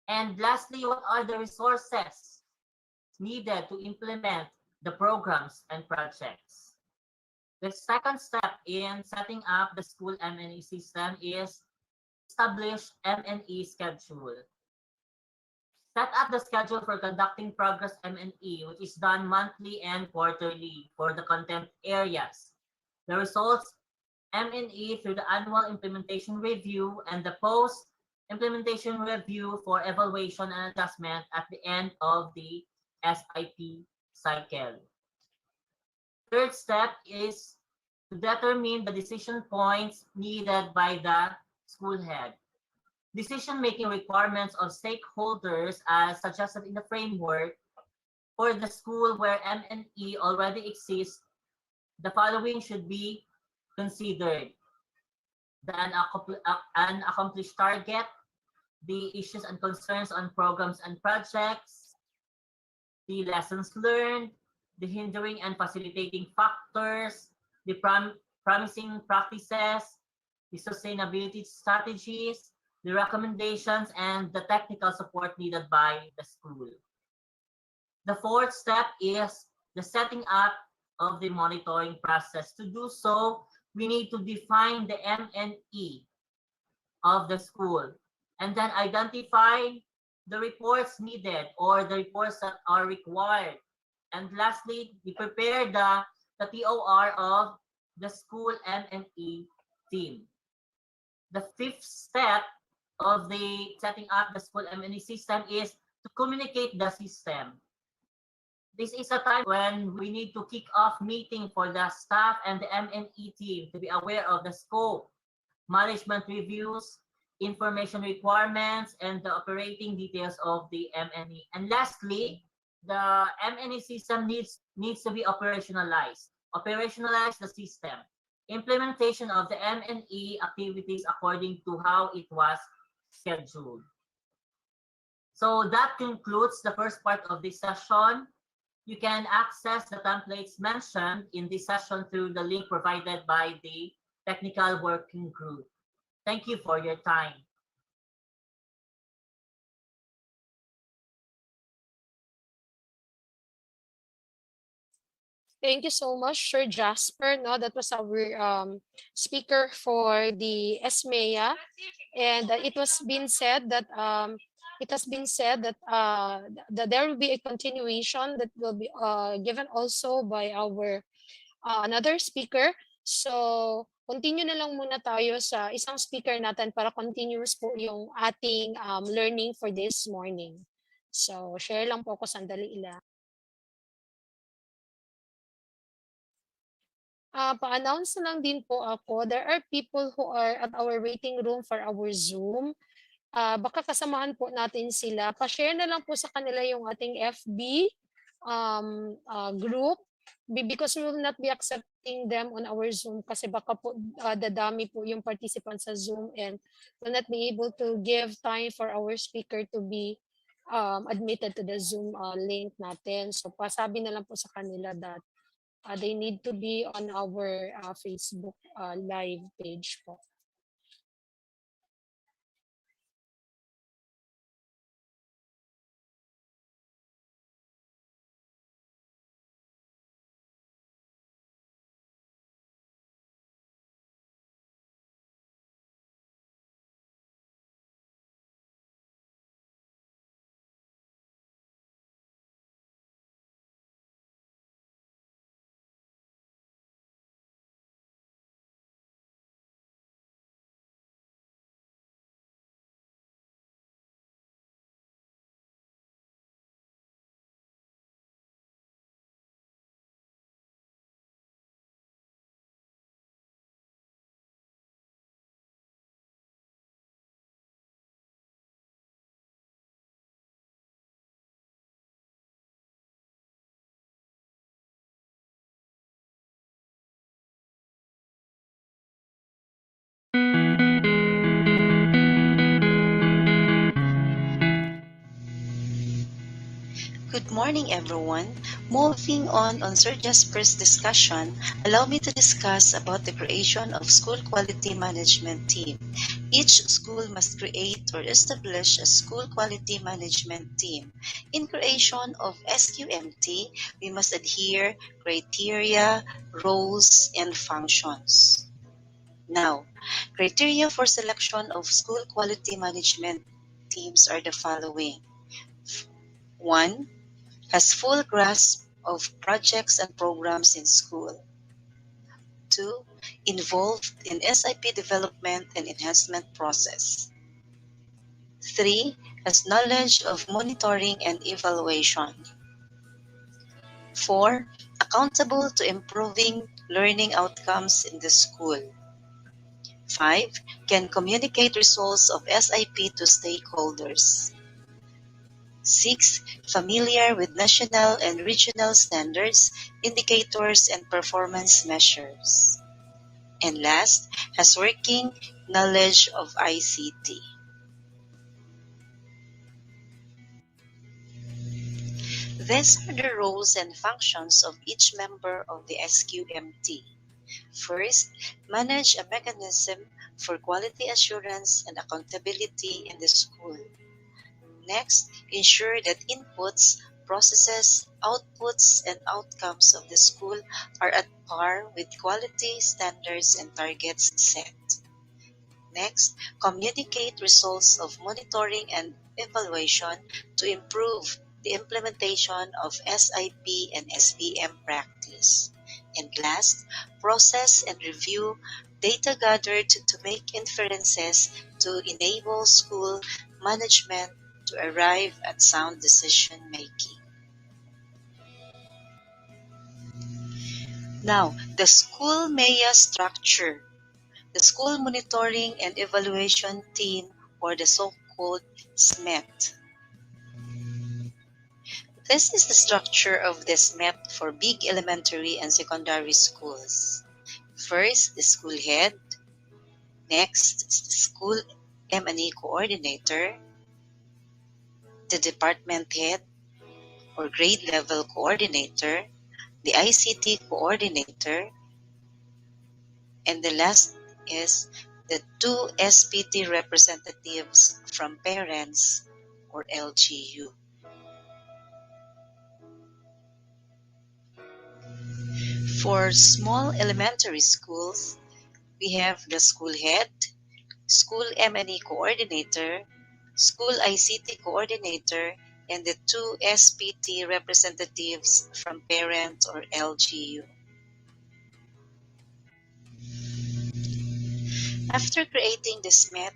S6: And lastly, what are the resources needed to implement the programs and projects? The second step in setting up the school M&E system is establish M&E schedule. Set up the schedule for conducting progress M&E, which is done monthly and quarterly for the content areas. The results M&E through the annual implementation review and the post-implementation review for evaluation and adjustment at the end of the SIP cycle. Third step is to determine the decision points needed by the school head. Decision-making requirements of stakeholders as suggested in the framework for the school where M&E already exists, the following should be considered: the unaccomplished target, the issues and concerns on programs and projects, the lessons learned, the hindering and facilitating factors, the promising practices, the sustainability strategies, the recommendations, and the technical support needed by the school. The fourth step is the setting up of the monitoring process. To do so, we need to define the M&E of the school and then identify the reports needed or the reports that are required. And lastly, we prepare the TOR of the school M&E team. The fifth step of the setting up the school M&E system is to communicate the system. This is a time when we need to kick off meeting for the staff and the M&E team to be aware of the scope, management reviews, information requirements, and the operating details of the M&E. And lastly, the M&E system needs to be operationalized. Operationalize the system. Implementation of the M&E activities according to how it was scheduled. So that concludes the first part of this session. You can access the templates mentioned in this session through the link provided by the technical working group. Thank you for your time.
S2: Thank you so much, Sir Jasper. No, that was our speaker for the SMEA, and it was been said that there will be a continuation that will be given also by our another speaker. So continue na lang muna tayo sa isang speaker natin para continuous po yung ating learning for this morning. So, share lang po ako sandali lang. Pa-announce na lang din po ako. There are people who are at our waiting room for our Zoom. Baka kasamahan po natin sila. Pa-share na lang po sa kanila yung ating FB group because we will not be accepting them on our Zoom kasi baka po dadami po yung participants sa Zoom and will not be able to give time for our speaker to be admitted to the Zoom link natin. So pasabi na lang po sa kanila that they need to be on our Facebook live page po.
S7: Good morning, everyone. Moving on Sir Jasper's discussion, allow me to discuss about the creation of school quality management team. Each school must create or establish a school quality management team. In creation of SQMT, we must adhere criteria, roles, and functions. Now, criteria for selection of school quality management teams are the following. 1. Has full grasp of projects and programs in school. 2. Involved in SIP development and enhancement process. 3. Has knowledge of monitoring and evaluation. 4. Accountable to improving learning outcomes in the school. 5. Can communicate results of SIP to stakeholders. 6. Familiar with national and regional standards, indicators, and performance measures. And last, has working knowledge of ICT. These are the roles and functions of each member of the SQMT. First, manage a mechanism for quality assurance and accountability in the school. Next, ensure that inputs, processes, outputs, and outcomes of the school are at par with quality standards and targets set. Next, communicate results of monitoring and evaluation to improve the implementation of SIP and SPM practice. And last, process and review data gathered to make inferences to enable school management to arrive at sound decision making. Now, the School-MEA structure. The School Monitoring and Evaluation Team, or the so-called SMET. This is the structure of the SMET for big elementary and secondary schools. First, the school head. Next, the school M&E coordinator, the department head or grade level coordinator, the ICT coordinator, and the last is the 2 SPT representatives from parents or LGU. For small elementary schools, we have the school head, school M&E coordinator, school ICT coordinator, and the 2 SPT representatives from parent or LGU. After creating this MET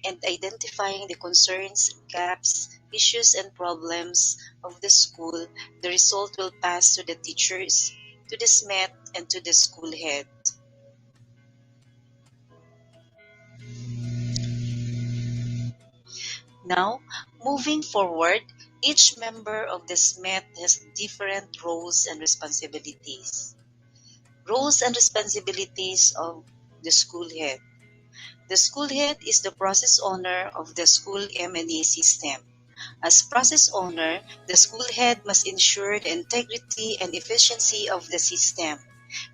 S7: and identifying the concerns, gaps, issues, and problems of the school, the result will pass to the teachers, to the SMET, and to the school head. Now, moving forward, each member of the SMET has different roles and responsibilities. Roles and responsibilities of the school head. The school head is the process owner of the school M&E system. As process owner, the school head must ensure the integrity and efficiency of the system.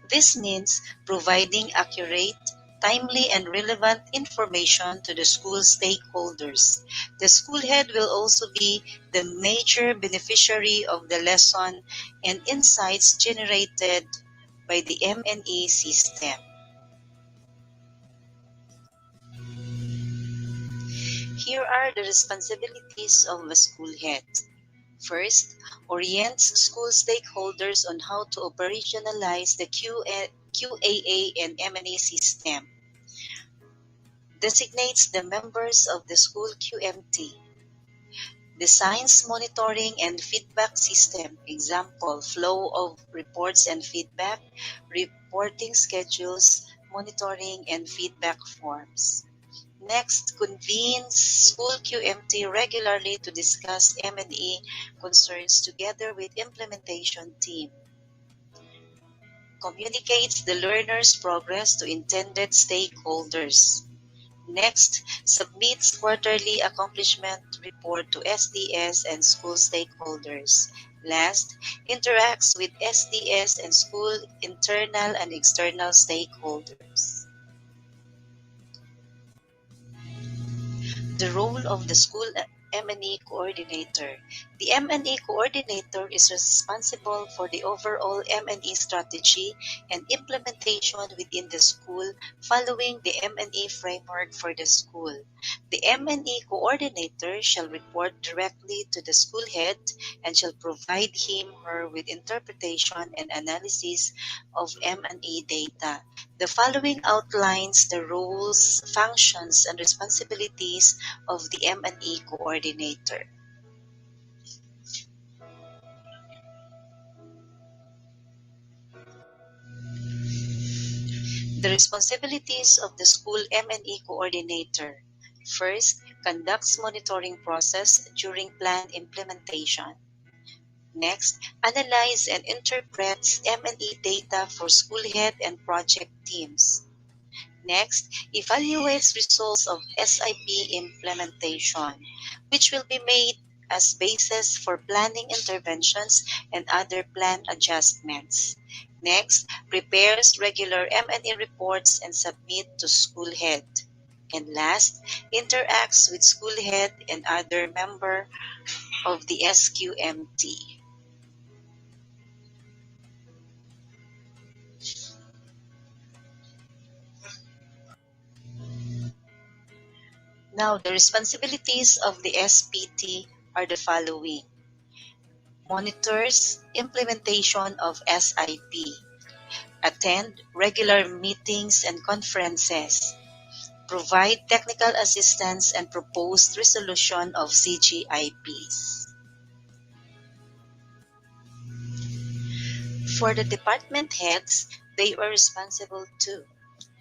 S7: This means providing accurate, timely, and relevant information to the school stakeholders. The school head will also be the major beneficiary of the lesson and insights generated by the M&E system. Here are the responsibilities of a school head. First, orients school stakeholders on how to operationalize the QAA and M&A system. Designates the members of the school QMT. Designs monitoring and feedback system. Example, flow of reports and feedback, reporting schedules, monitoring and feedback forms. Next, convenes school QMT regularly to discuss M&E concerns together with implementation team. Communicates the learner's progress to intended stakeholders. Next, submits quarterly accomplishment report to SDS and school stakeholders. Last, interacts with SDS and school internal and external stakeholders. The role of the school M&E coordinator. The M&E coordinator is responsible for the overall M&E strategy and implementation within the school following the M&E framework for the school. The M&E coordinator shall report directly to the school head and shall provide him/her with interpretation and analysis of M&E data. The following outlines the roles, functions, and responsibilities of the M&E coordinator. The responsibilities of the school M&E coordinator. First, conducts monitoring process during plan implementation. Next, analyze and interprets M&E data for school head and project teams. Next, evaluates results of SIP implementation, which will be made as basis for planning interventions and other plan adjustments. Next, prepares regular M&E reports and submit to school head. And last, interacts with school head and other member of the SQMT. Now, the responsibilities of the SPT are the following. Monitors implementation of SIP. Attend regular meetings and conferences. Provide technical assistance and proposed resolution of CGIPs. For the department heads, they are responsible to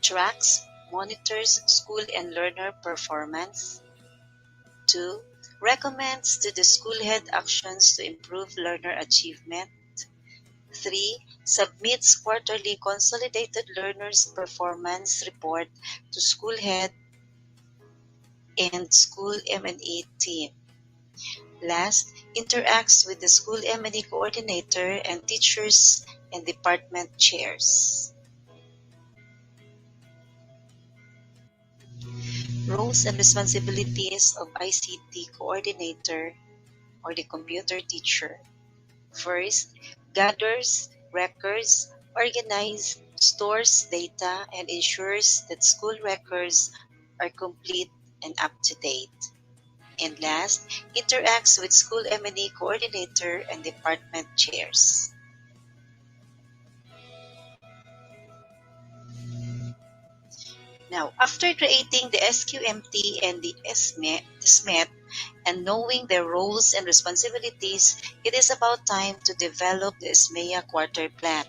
S7: tracks, monitors school and learner performance. 2. Recommends to the school head actions to improve learner achievement. 3. Submits quarterly consolidated learners performance report to school head and school M&E team. Last, interacts with the school M&E coordinator and teachers and department chairs. Roles and responsibilities of ICT coordinator or the computer teacher. First, gathers, records, organizes, stores data, and ensures that school records are complete and up to date. And last, interacts with school M&E coordinator and department chairs. Now, after creating the SQMT and the SMET and knowing their roles and responsibilities, it is about time to develop the SMEA Quarter Plan.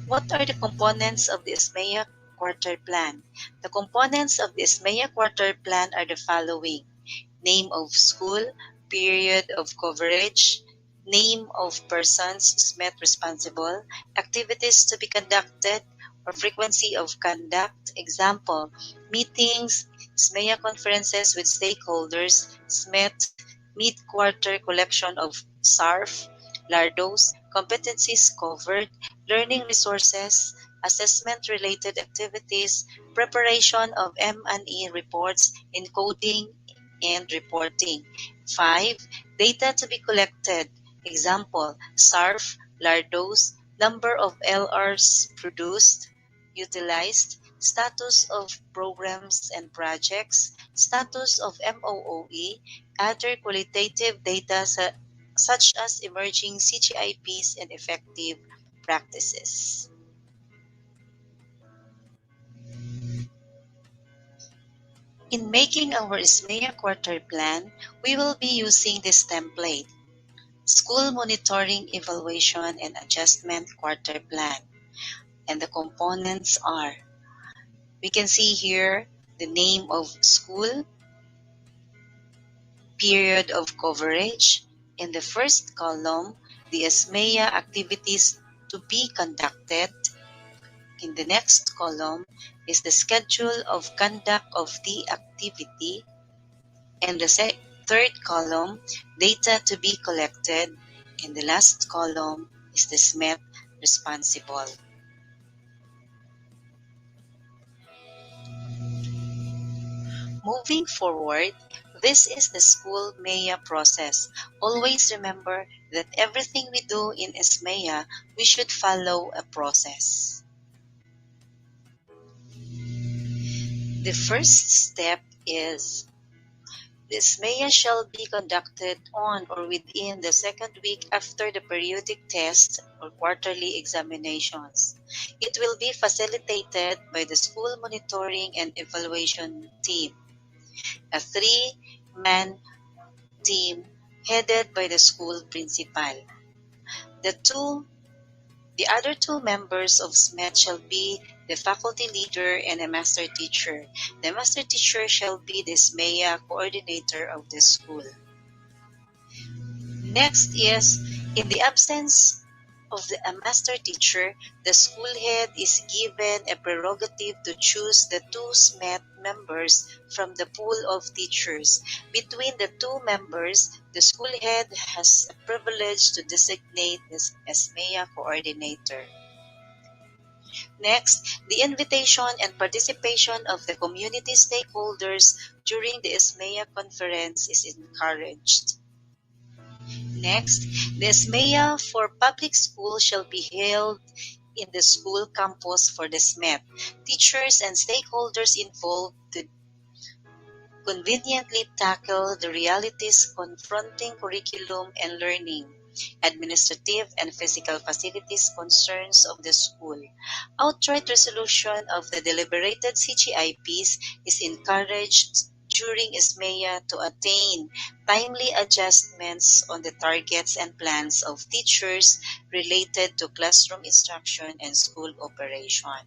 S7: What are the components of the SMEA Quarter Plan? The components of the SMEA Quarter Plan are the following: name of school, period of coverage, name of persons SMET responsible, activities to be conducted, or frequency of conduct. Example, meetings, SMEA conferences with stakeholders, SMET, mid-quarter collection of SARF, LARDOS, competencies covered, learning resources, assessment-related activities, preparation of M&E reports, encoding, and reporting. 5. Data to be collected. Example, SARF, LARDOS, number of LRs produced, utilized, status of programs and projects, status of MOOE, other qualitative data such as emerging CGIPs and effective practices. In making our SMEA Quarter Plan, we will be using this template: School Monitoring, Evaluation, and Adjustment Quarter Plan. And the components are, we can see here the name of school, period of coverage. In the first column, the SMEA activities to be conducted. In the next column is the schedule of conduct of the activity. And the third column, data to be collected. And the last column is the SMET responsible. Moving forward, this is the school MEA process. Always remember that everything we do in SMEA, we should follow a process. The first step is the SMEA shall be conducted on or within the second week after the periodic test or quarterly examinations. It will be facilitated by the school monitoring and evaluation team, a 3-man team headed by the school principal. The other 2 members of SMET shall be the faculty leader and a master teacher. The master teacher shall be the SMEA coordinator of the school. Next is, in the absence of a master teacher, the school head is given a prerogative to choose the 2 SMET members from the pool of teachers. Between the 2 members, the school head has a privilege to designate the SMEA coordinator. Next, the invitation and participation of the community stakeholders during the SMEA conference is encouraged. Next, the SMEA for public school shall be held in the school campus for the SMET. Teachers and stakeholders involved to conveniently tackle the realities confronting curriculum and learning, administrative and physical facilities concerns of the school. Outright resolution of the deliberated CGIPs is encouraged during SMEA to attain timely adjustments on the targets and plans of teachers related to classroom instruction and school operation.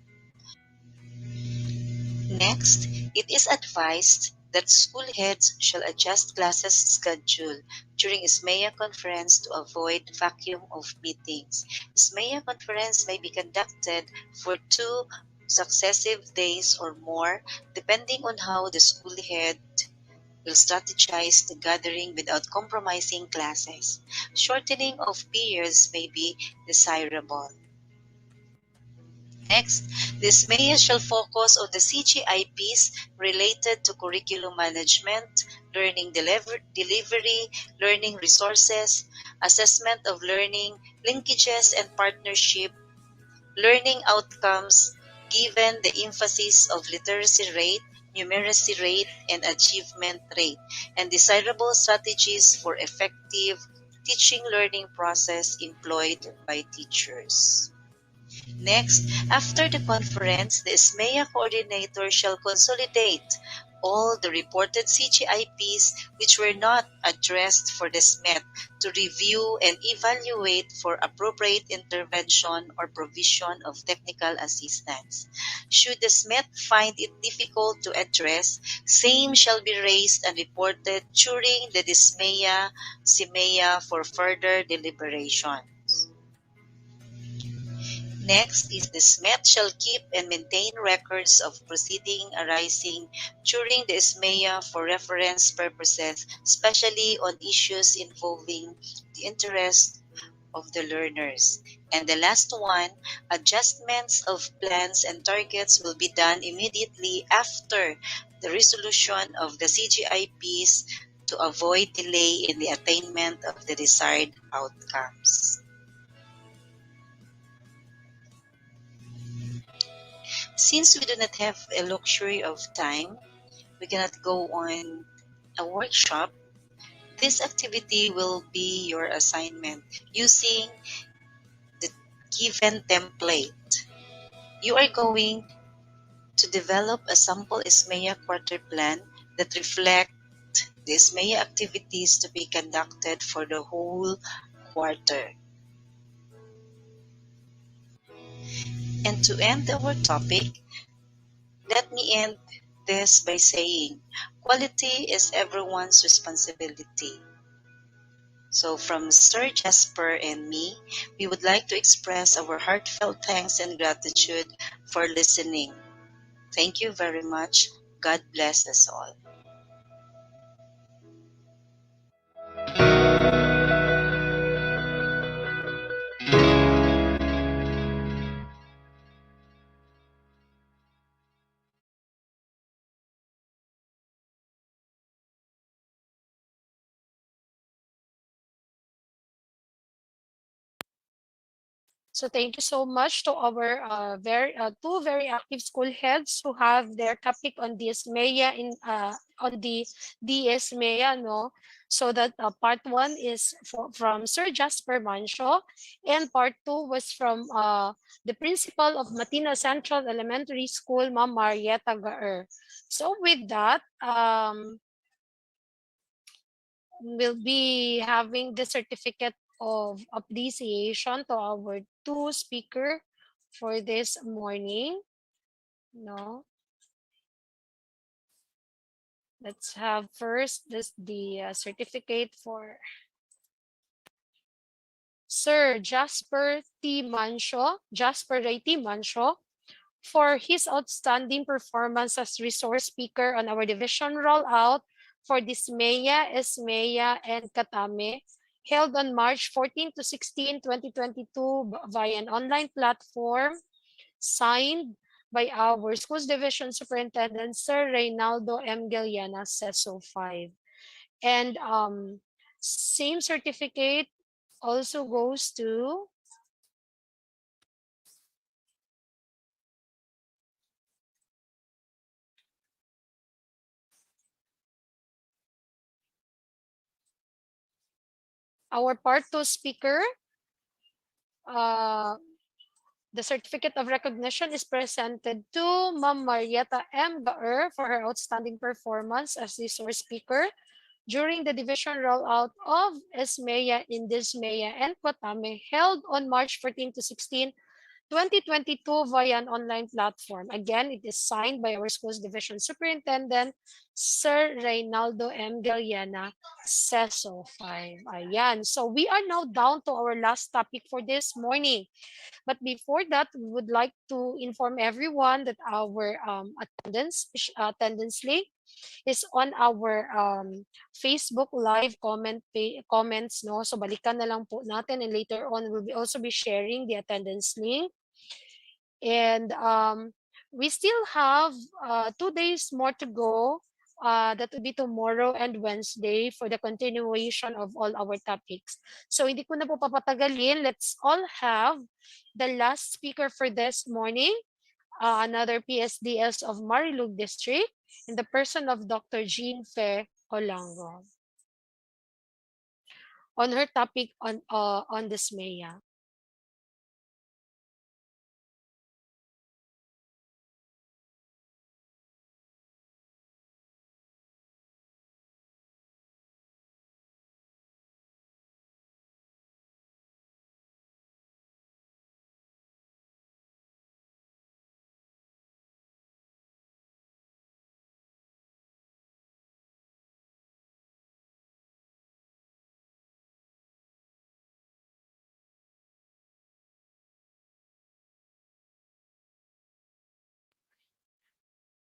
S7: Next, it is advised that school heads shall adjust classes schedule during SMEA conference to avoid vacuum of meetings. SMEA conference may be conducted for 2 successive days or more, depending on how the school head will strategize the gathering without compromising classes. Shortening of periods may be desirable. Next, the SMEA shall focus on the CGIPs related to curriculum management, learning delivery, learning resources, assessment of learning, linkages and partnership, learning outcomes, given the emphasis of literacy rate, numeracy rate, and achievement rate, and desirable strategies for effective teaching learning process employed by teachers. Next, after the conference, the SMEA coordinator shall consolidate all the reported CGIPs which were not addressed for the SMET to review and evaluate for appropriate intervention or provision of technical assistance. Should the SMET find it difficult to address, same shall be raised and reported during the DISMEA CIMEA for further deliberation. Next is the SMET shall keep and maintain records of proceeding arising during the SMEA for reference purposes, especially on issues involving the interest of the learners. And the last one, adjustments of plans and targets will be done immediately after the resolution of the CGIPs to avoid delay in the attainment of the desired outcomes. Since we do not have a luxury of time, we cannot go on a workshop. This activity will be your assignment using the given template. You are going to develop a sample SMEA quarter plan that reflect the SMEA activities to be conducted for the whole quarter. And to end our topic, let me end this by saying quality is everyone's responsibility. So, from Sir Jasper and me, we would like to express our heartfelt thanks and gratitude for listening. Thank you very much. God bless us all.
S2: So thank you so much to our two very active school heads who have their topic on this MEA in on the DSMEA, no. So that part one is from Sir Jasper Mancho, and part two was from the principal of Matina Central Elementary School, Ma'am Marietta Gaer. So with that, we'll be having the certificate of appreciation to our two speaker for this morning. No, let's have first the certificate for Sir Jasper Ray T. Mancho, for his outstanding performance as resource speaker on our division rollout for DisMEA, ESMEA, and Katame, held on March 14 to 16, 2022 via an online platform, signed by our Schools Division Superintendent, Sir Reynaldo M. Giliana, CESO 5. And same certificate also goes to our part 2 speaker. The certificate of recognition is presented to Ma'am Marietta M. Gaer for her outstanding performance as resource speaker during the division rollout of ESMEA in DISMEA and Kwatame, held on March 14 to 16, 2022 via an online platform. Again, it is signed by our schools division superintendent, Sir Reynaldo M. Giliana, CESO 5. Ayan. So we are now down to our last topic for this morning. But before that, we would like to inform everyone that our attendance link is on our Facebook live comments, no. So balikan na lang po natin, and later on we'll also be sharing the attendance link. And we still have 2 days more to go. That will be tomorrow and Wednesday for the continuation of all our topics. So hindi ko na po papatagalin. Let's all have the last speaker for this morning, another PSDS of Marilug District, in the person of Dr. Jean Fe Olango, on her topic on this MEA.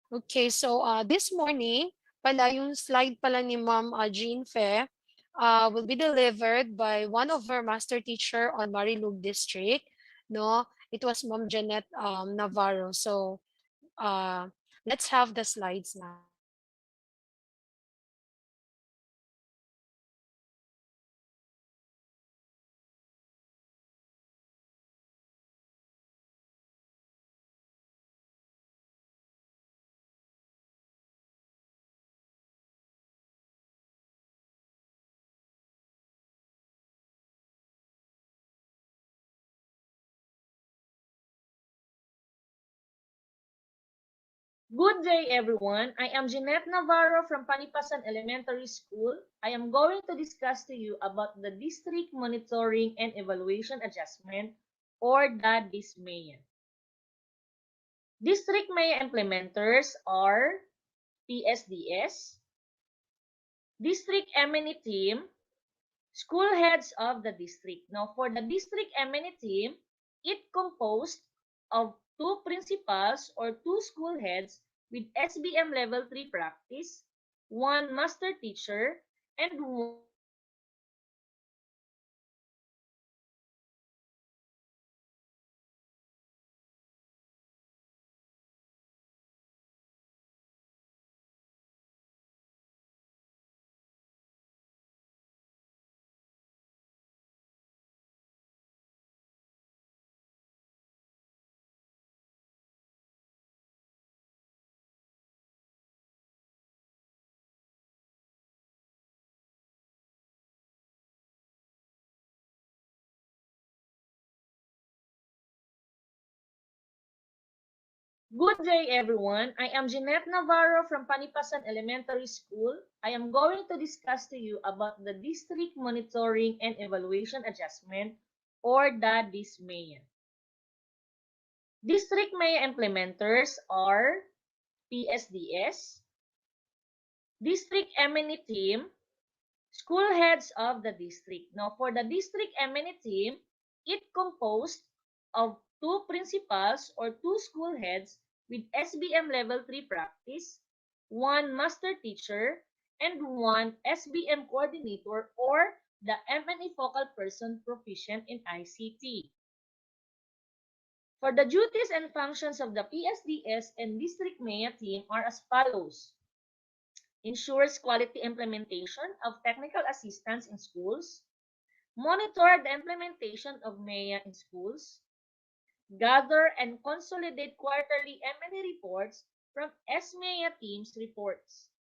S2: Okay, so this morning, pala yung slide pala ni Ma'am Jean Fe will be delivered by one of our master teacher on Marilug District. No, it was Ma'am Janet Navarro. So uh, let's have the slides now.
S8: Good day, everyone. I am Jeanette Navarro from Panipasan Elementary School. I am going to discuss to you about the District Monitoring and Evaluation Adjustment, or the DisMEA. District MEA implementers are PSDS, District M&E Team, school heads of the district. Now, for the District M&E Team, it composed of two principals or two school heads with SBM Level 3 practice, one master teacher, and one SBM coordinator or Deputy Principal Office. Good day, everyone. I am Jeanette Navarro from Panipasan Elementary School. I am going to discuss to you about the District Monitoring and Evaluation Adjustment, or the DisMEA. District MEA implementers are PSDS, District M&E Team, school heads of the district. Now, for the District M&E Team, it composed of two principals or two school heads with SBM Level 3 practice, one master teacher, and one SBM coordinator or the M&E focal person proficient in ICT. For the duties and functions of the PSDS and District MEA team are as follows: ensures quality implementation of technical assistance in schools, monitor the implementation of MEA in schools, gather and consolidate quarterly M&E reports from SMEA teams' reports,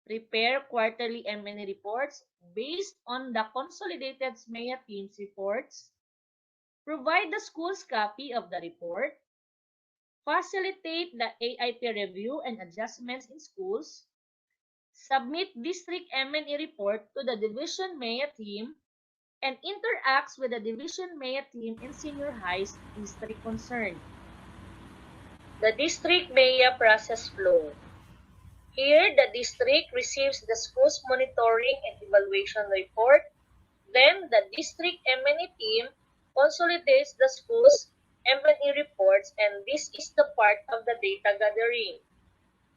S8: prepare quarterly M&E reports based on the consolidated SMEA teams' reports, provide the school's copy of the report, facilitate the AIP review and adjustments in schools, submit district M&E report to the division MEA team, and interacts with the division MEA team in senior highs district concerned. The district MEA process flow. Here, the district receives the school's monitoring and evaluation report. Then, the district M&E team consolidates the school's M&E reports, and this is the part of the data gathering.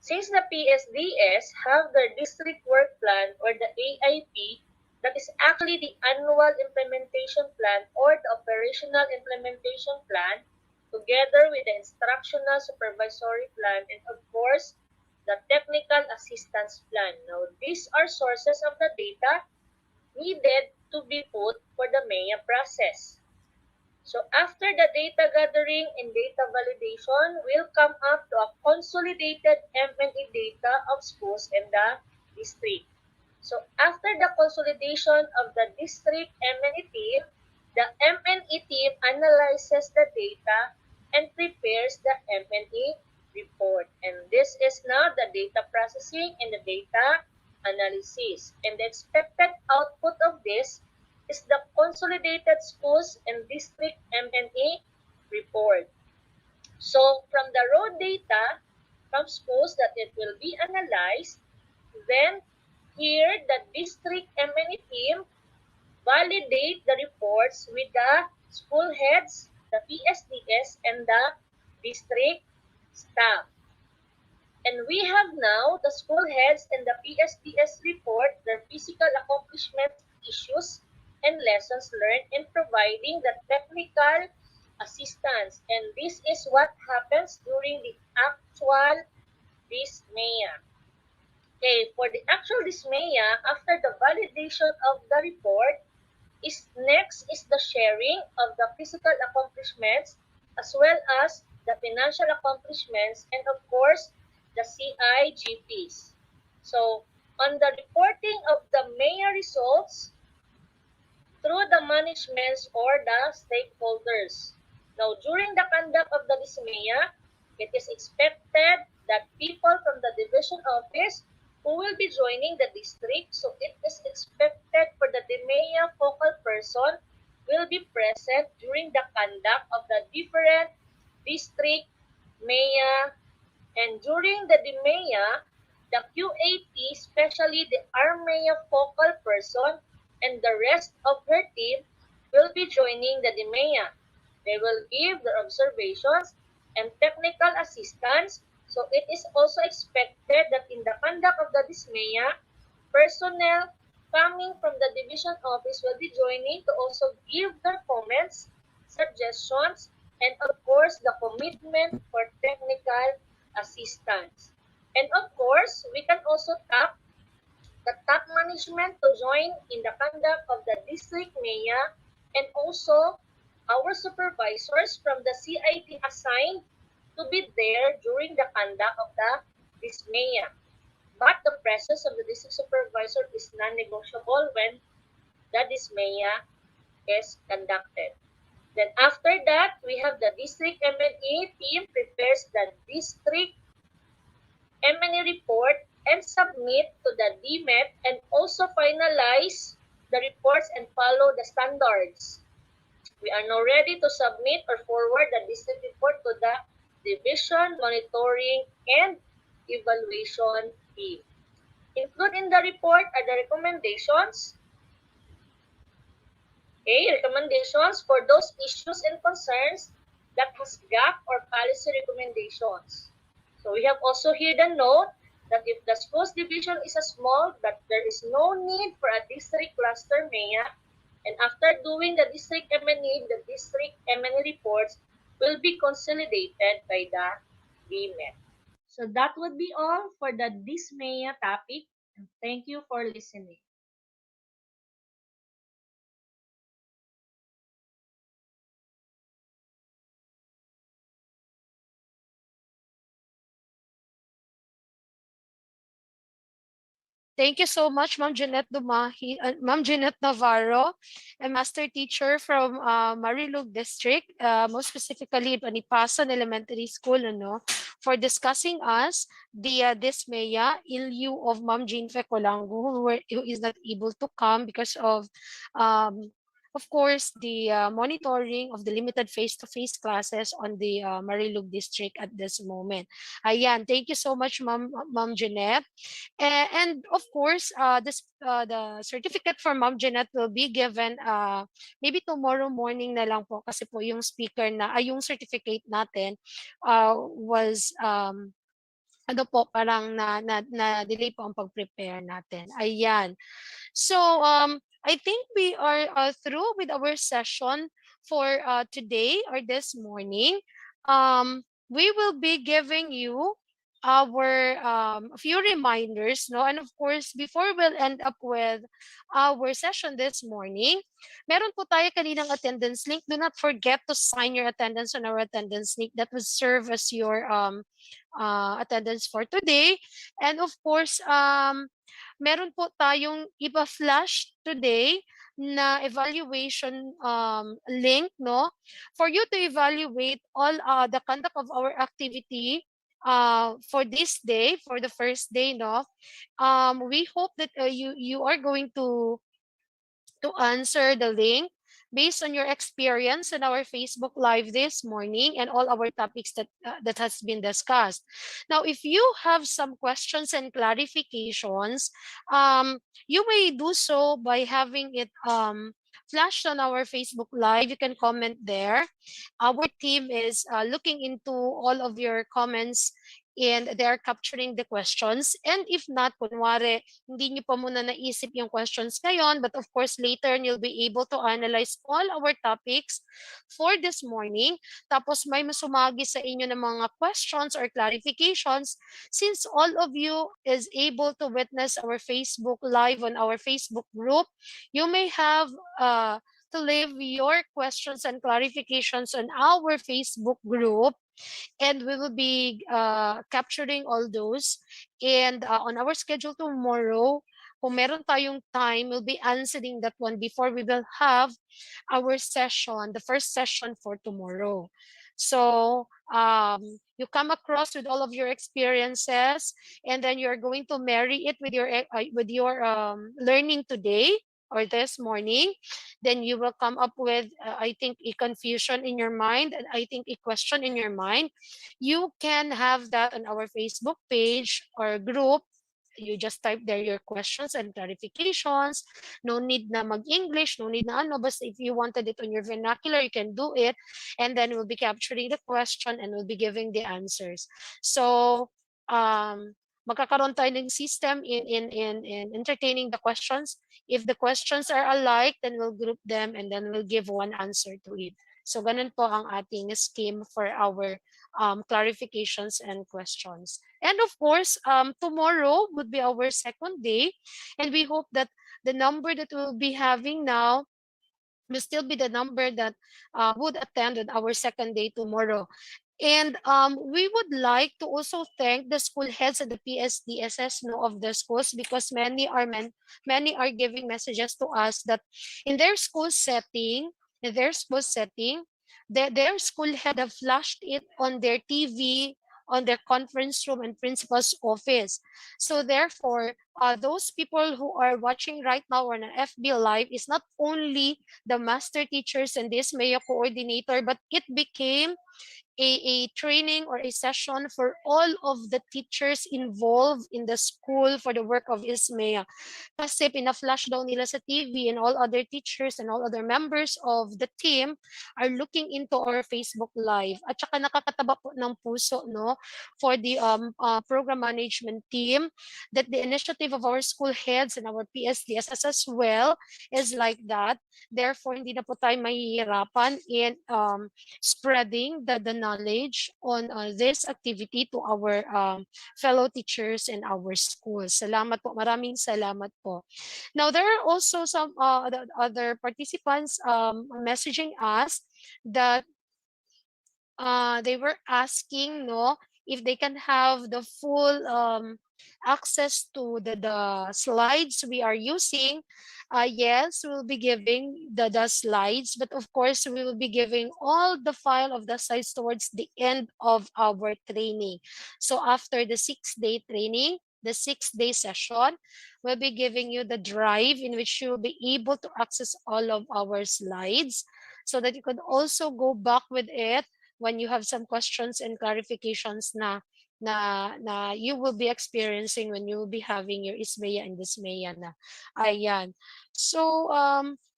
S8: Since the PSDS have their district work plan or the AIP, that is actually the annual implementation plan or the operational implementation plan, together with the instructional supervisory plan and of course, the technical assistance plan. Now, these are sources of the data needed to be put for the MEA process. So after the data gathering and data validation, we'll come up to a consolidated M&E data of schools in the district. So after the consolidation of the district M&E team, the M&E team analyzes the data and prepares the M&E report. And this is now the data processing and the data analysis. And the expected output of this is the consolidated schools and district M&E report. So from the raw data from schools that it will be analyzed, then here the district M&E team validate the reports with the school heads, the PSDS, and the district staff. And we have now the school heads and the PSDS report their physical accomplishment issues and lessons learned in providing the technical assistance. And this is what happens during the actual DepEd. Okay, for the actual DepEd, after the validation of the report, next is the sharing of the physical accomplishments as well as the financial accomplishments and of course the CIGPs. So on the reporting of the mayor results through the managements or the stakeholders. Now during the conduct of the DepEd, it is expected that people from the division office who will be joining the district, so it is expected for the DepEd focal person will be present during the conduct of the different district MEA, and during the DepEd, the QAT, especially the ARMEA focal person and the rest of her team will be joining the DepEd. They will give their observations and technical assistance. So it is also expected that in the conduct of the DepEd, personnel coming from the division office will be joining to also give their comments, suggestions, and of course the commitment for technical assistance. And of course, we can also tap the top management to join in the conduct of the district MEA and also our supervisors from the CIT assigned to be there during the conduct of this MEA. But the presence of the district supervisor is non-negotiable when the DepEd is conducted. Then after that, we have the district M&E team prepares the district M&E report and submit to the DMET and also finalize the reports and follow the standards. We are now ready to submit or forward the district report to the division monitoring and evaluation team. Included in the report are the recommendations. Okay, recommendations for those issues and concerns that has gap or policy recommendations. So we have also here the note that if the schools division is a small, that there is no need for a district cluster MEA, and after doing the district M&E, the district M&E reports will be consolidated by the DMET. So that would be all for the DepEd topic, and thank you for listening.
S2: Thank you so much, Ma'am Jeanette Dumahi, Ma'am Jeanette Navarro, a master teacher from Marilug District, most specifically Panipasan Elementary School, for discussing us the DepEd in lieu of Ma'am Jean Fecolango, who is not able to come because of course, the monitoring of the limited face-to-face classes on the Marilug District at this moment. Ayan, thank you so much, Ma'am Jeanette. And of course, the certificate for Ma'am Jeanette will be given maybe tomorrow morning na lang po kasi po yung speaker na, yung certificate natin was ano po, parang na delay po ang pag-prepare natin. Ayan. So I think we are through with our session for today or this morning. We will be giving you our a few reminders, no, and of course before we'll end up with our session this morning, meron po tayo kaninang attendance link. Do not forget to sign your attendance on our attendance link. That will serve as your attendance for today. And of course meron po tayong ipa-flash today na evaluation link, no, for you to evaluate all the conduct of our activity for this day, for the first day, no. We hope that you are going to answer the link based on your experience in our Facebook Live this morning and all our topics that has been discussed. Now, if you have some questions and clarifications, you may do so by having it flashed on our Facebook Live. You can comment there. Our team is looking into all of your comments and they are capturing the questions. And if not, kunwari, hindi nyo pa muna naisip yung questions ngayon, but of course later you'll be able to analyze all our topics for this morning. Tapos may masumagi sa inyo ng mga questions or clarifications. Since all of you is able to witness our Facebook live on our Facebook group, you may have to leave your questions and clarifications on our Facebook group, and we will be capturing all those. And on our schedule tomorrow, kung meron tayong time, we'll be answering that one before we will have our session, the first session for tomorrow. So you come across with all of your experiences, and then you're going to marry it with your learning today or this morning. Then you will come up with, I think, a confusion in your mind, and I think a question in your mind. You can have that on our Facebook page or group. You just type there your questions and clarifications. No need na mag-English, no need na ano. But if you wanted it on your vernacular, you can do it. And then we'll be capturing the question and we'll be giving the answers. So, magkakaroon tayo ng system in entertaining the questions. If the questions are alike, then we'll group them and then we'll give one answer to it. So, ganun po ang ating scheme for our clarifications and questions. And of course, tomorrow would be our second day, and we hope that the number that we'll be having now will still be the number that would attend on our second day tomorrow. And we would like to also thank the school heads and the PSDSS of the schools, because many are giving messages to us that in their school setting, their school head have flashed it on their TV, on their conference room and principal's office. So therefore, those people who are watching right now on an FB Live is not only the master teachers and this DepEd coordinator, but it became a training or a session for all of the teachers involved in the school for the work of ISMEA. Kasi pina-flash daw nila sa TV, and all other teachers and all other members of the team are looking into our Facebook Live. At saka nakakataba po ng puso, no, for the program management team, that the initiative of our school heads and our PSDSS as well is like that. Therefore, hindi na po tayo mahihirapan in spreading the knowledge on this activity to our fellow teachers in our schools. Salamat po. Maraming salamat po. Now, there are also some other participants messaging us that they were asking, no, if they can have the full access to the slides we are using. Yes, we'll be giving the slides, but of course we will be giving all the file of the slides towards the end of our training. So after the 6-day training, the 6-day session, we'll be giving you the drive in which you will be able to access all of our slides, so that you can also go back with it when you have some questions and clarifications na you will be experiencing when you will be having your ISMEA and DISMEA na. Ayan. So,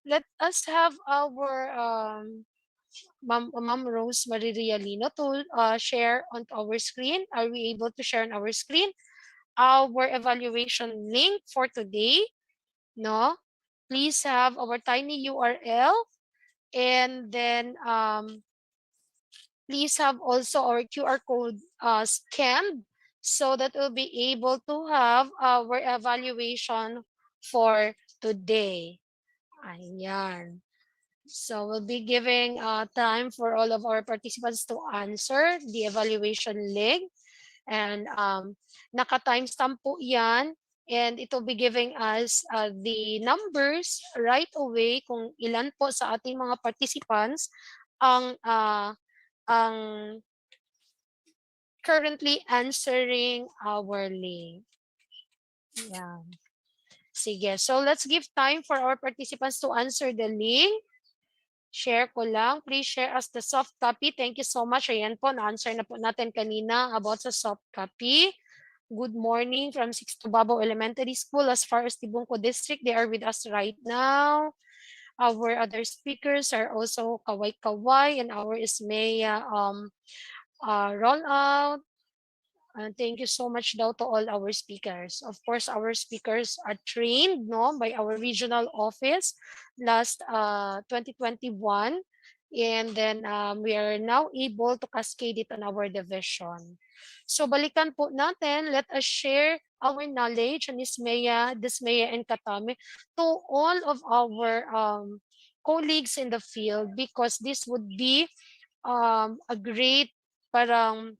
S2: let us have our Ma'am Rose Marie Rialino to share on our screen. Are we able to share on our screen our evaluation link for today? No? Please have our tiny URL, and then please have also our QR code scanned, so that we'll be able to have our evaluation for today. Ayan. So we'll be giving time for all of our participants to answer the evaluation link. And naka-timestamp po yan. And it will be giving us the numbers right away kung ilan po sa ating mga participants ang currently answering our link. Yeah. Sige. So let's give time for our participants to answer the link. Share ko lang. Please share us the soft copy. Thank you so much. Ayan po, na-answer na po natin kanina about sa soft copy. Good morning from 6 to Davao Elementary School. As far as Tibungco District, they are with us right now. Our other speakers are also Kaway Kaway and our ISMEA rollout. And thank you so much daw to all our speakers. Of course, our speakers are trained no by our regional office last 2021, and then we are now able to cascade it on our division. So balikan po natin, let us share our knowledge on Ismea, Dismea, and Katame to all of our colleagues in the field, because this would be a great parang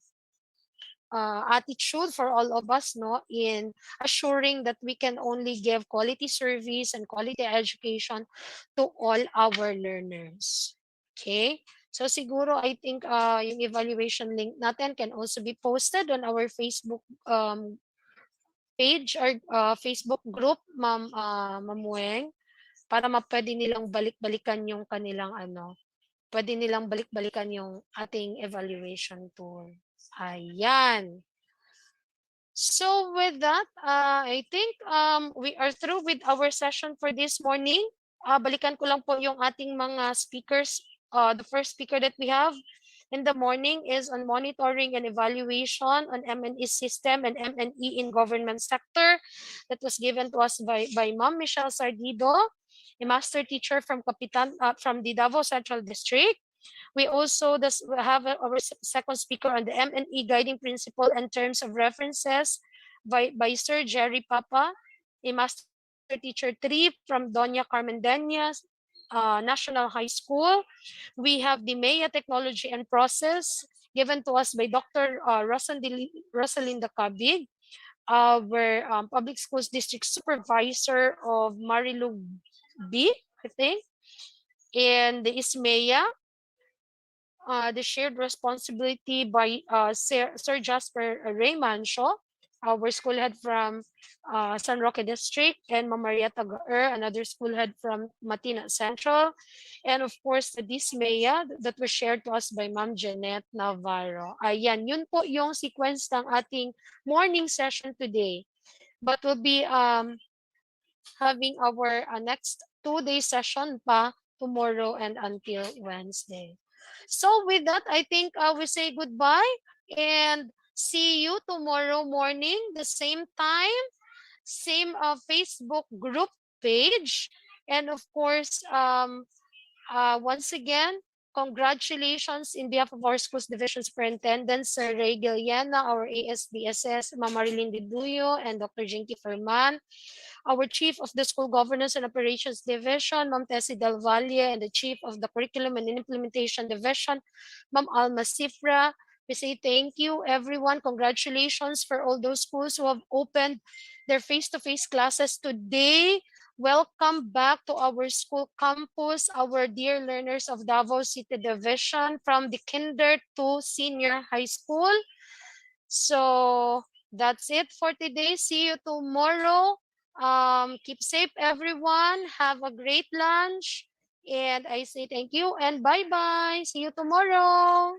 S2: attitude for all of us no in assuring that we can only give quality service and quality education to all our learners. Okay, so siguro I think yung evaluation link natin can also be posted on our Facebook page or Facebook group, Ma'am Weng, para pwede nilang balik-balikan yung kanilang pwede nilang balik-balikan yung ating evaluation tool. Ayan. So with that, I think we are through with our session for this morning. Balikan ko lang po yung ating mga speakers. The first speaker that we have in the morning is on monitoring and evaluation on M&E system and M&E in government sector. That was given to us by Ma'am Michelle Sardido, a master teacher from from the Davao Central District. We also have our second speaker on the M&E guiding principle and terms of references by Sir Jerry Papa, a master teacher 3 from Doña Carmendenia's National High School. We have the MEA technology and process given to us by Dr. Rosalinda Cabig, our public schools district supervisor of Marilug B, I think, and the ISMEA, the shared responsibility by Sir Jasper Rayman Shaw, our school head from San Roque District, and Ma'am Marietta Gaer, another school head from Matina Central, and of course the DISMEA that was shared to us by Ma'am Jeanette Navarro. Ayan, yun po yung sequence ng ating morning session today. But we'll be having our next 2-day session pa tomorrow and until Wednesday. So with that, I think we say goodbye and see you tomorrow morning, the same time, same Facebook group page. And of course, once again, congratulations in behalf of our schools division superintendent, Sir Ray Giliana, our ASDSS, Ma'am Marilyn Diduyo, and Dr. Jinky Ferman, our Chief of the School Governance and Operations Division, Ma'am Tessie Del Valle, and the Chief of the Curriculum and Implementation Division, Ma'am Alma Sifra. We say thank you, everyone. Congratulations for all those schools who have opened their face-to-face classes today. Welcome back to our school campus, our dear learners of Davao City Division from the kinder to senior high school. So that's it for today. See you tomorrow. Keep safe, everyone. Have a great lunch. And I say thank you and bye-bye. See you tomorrow.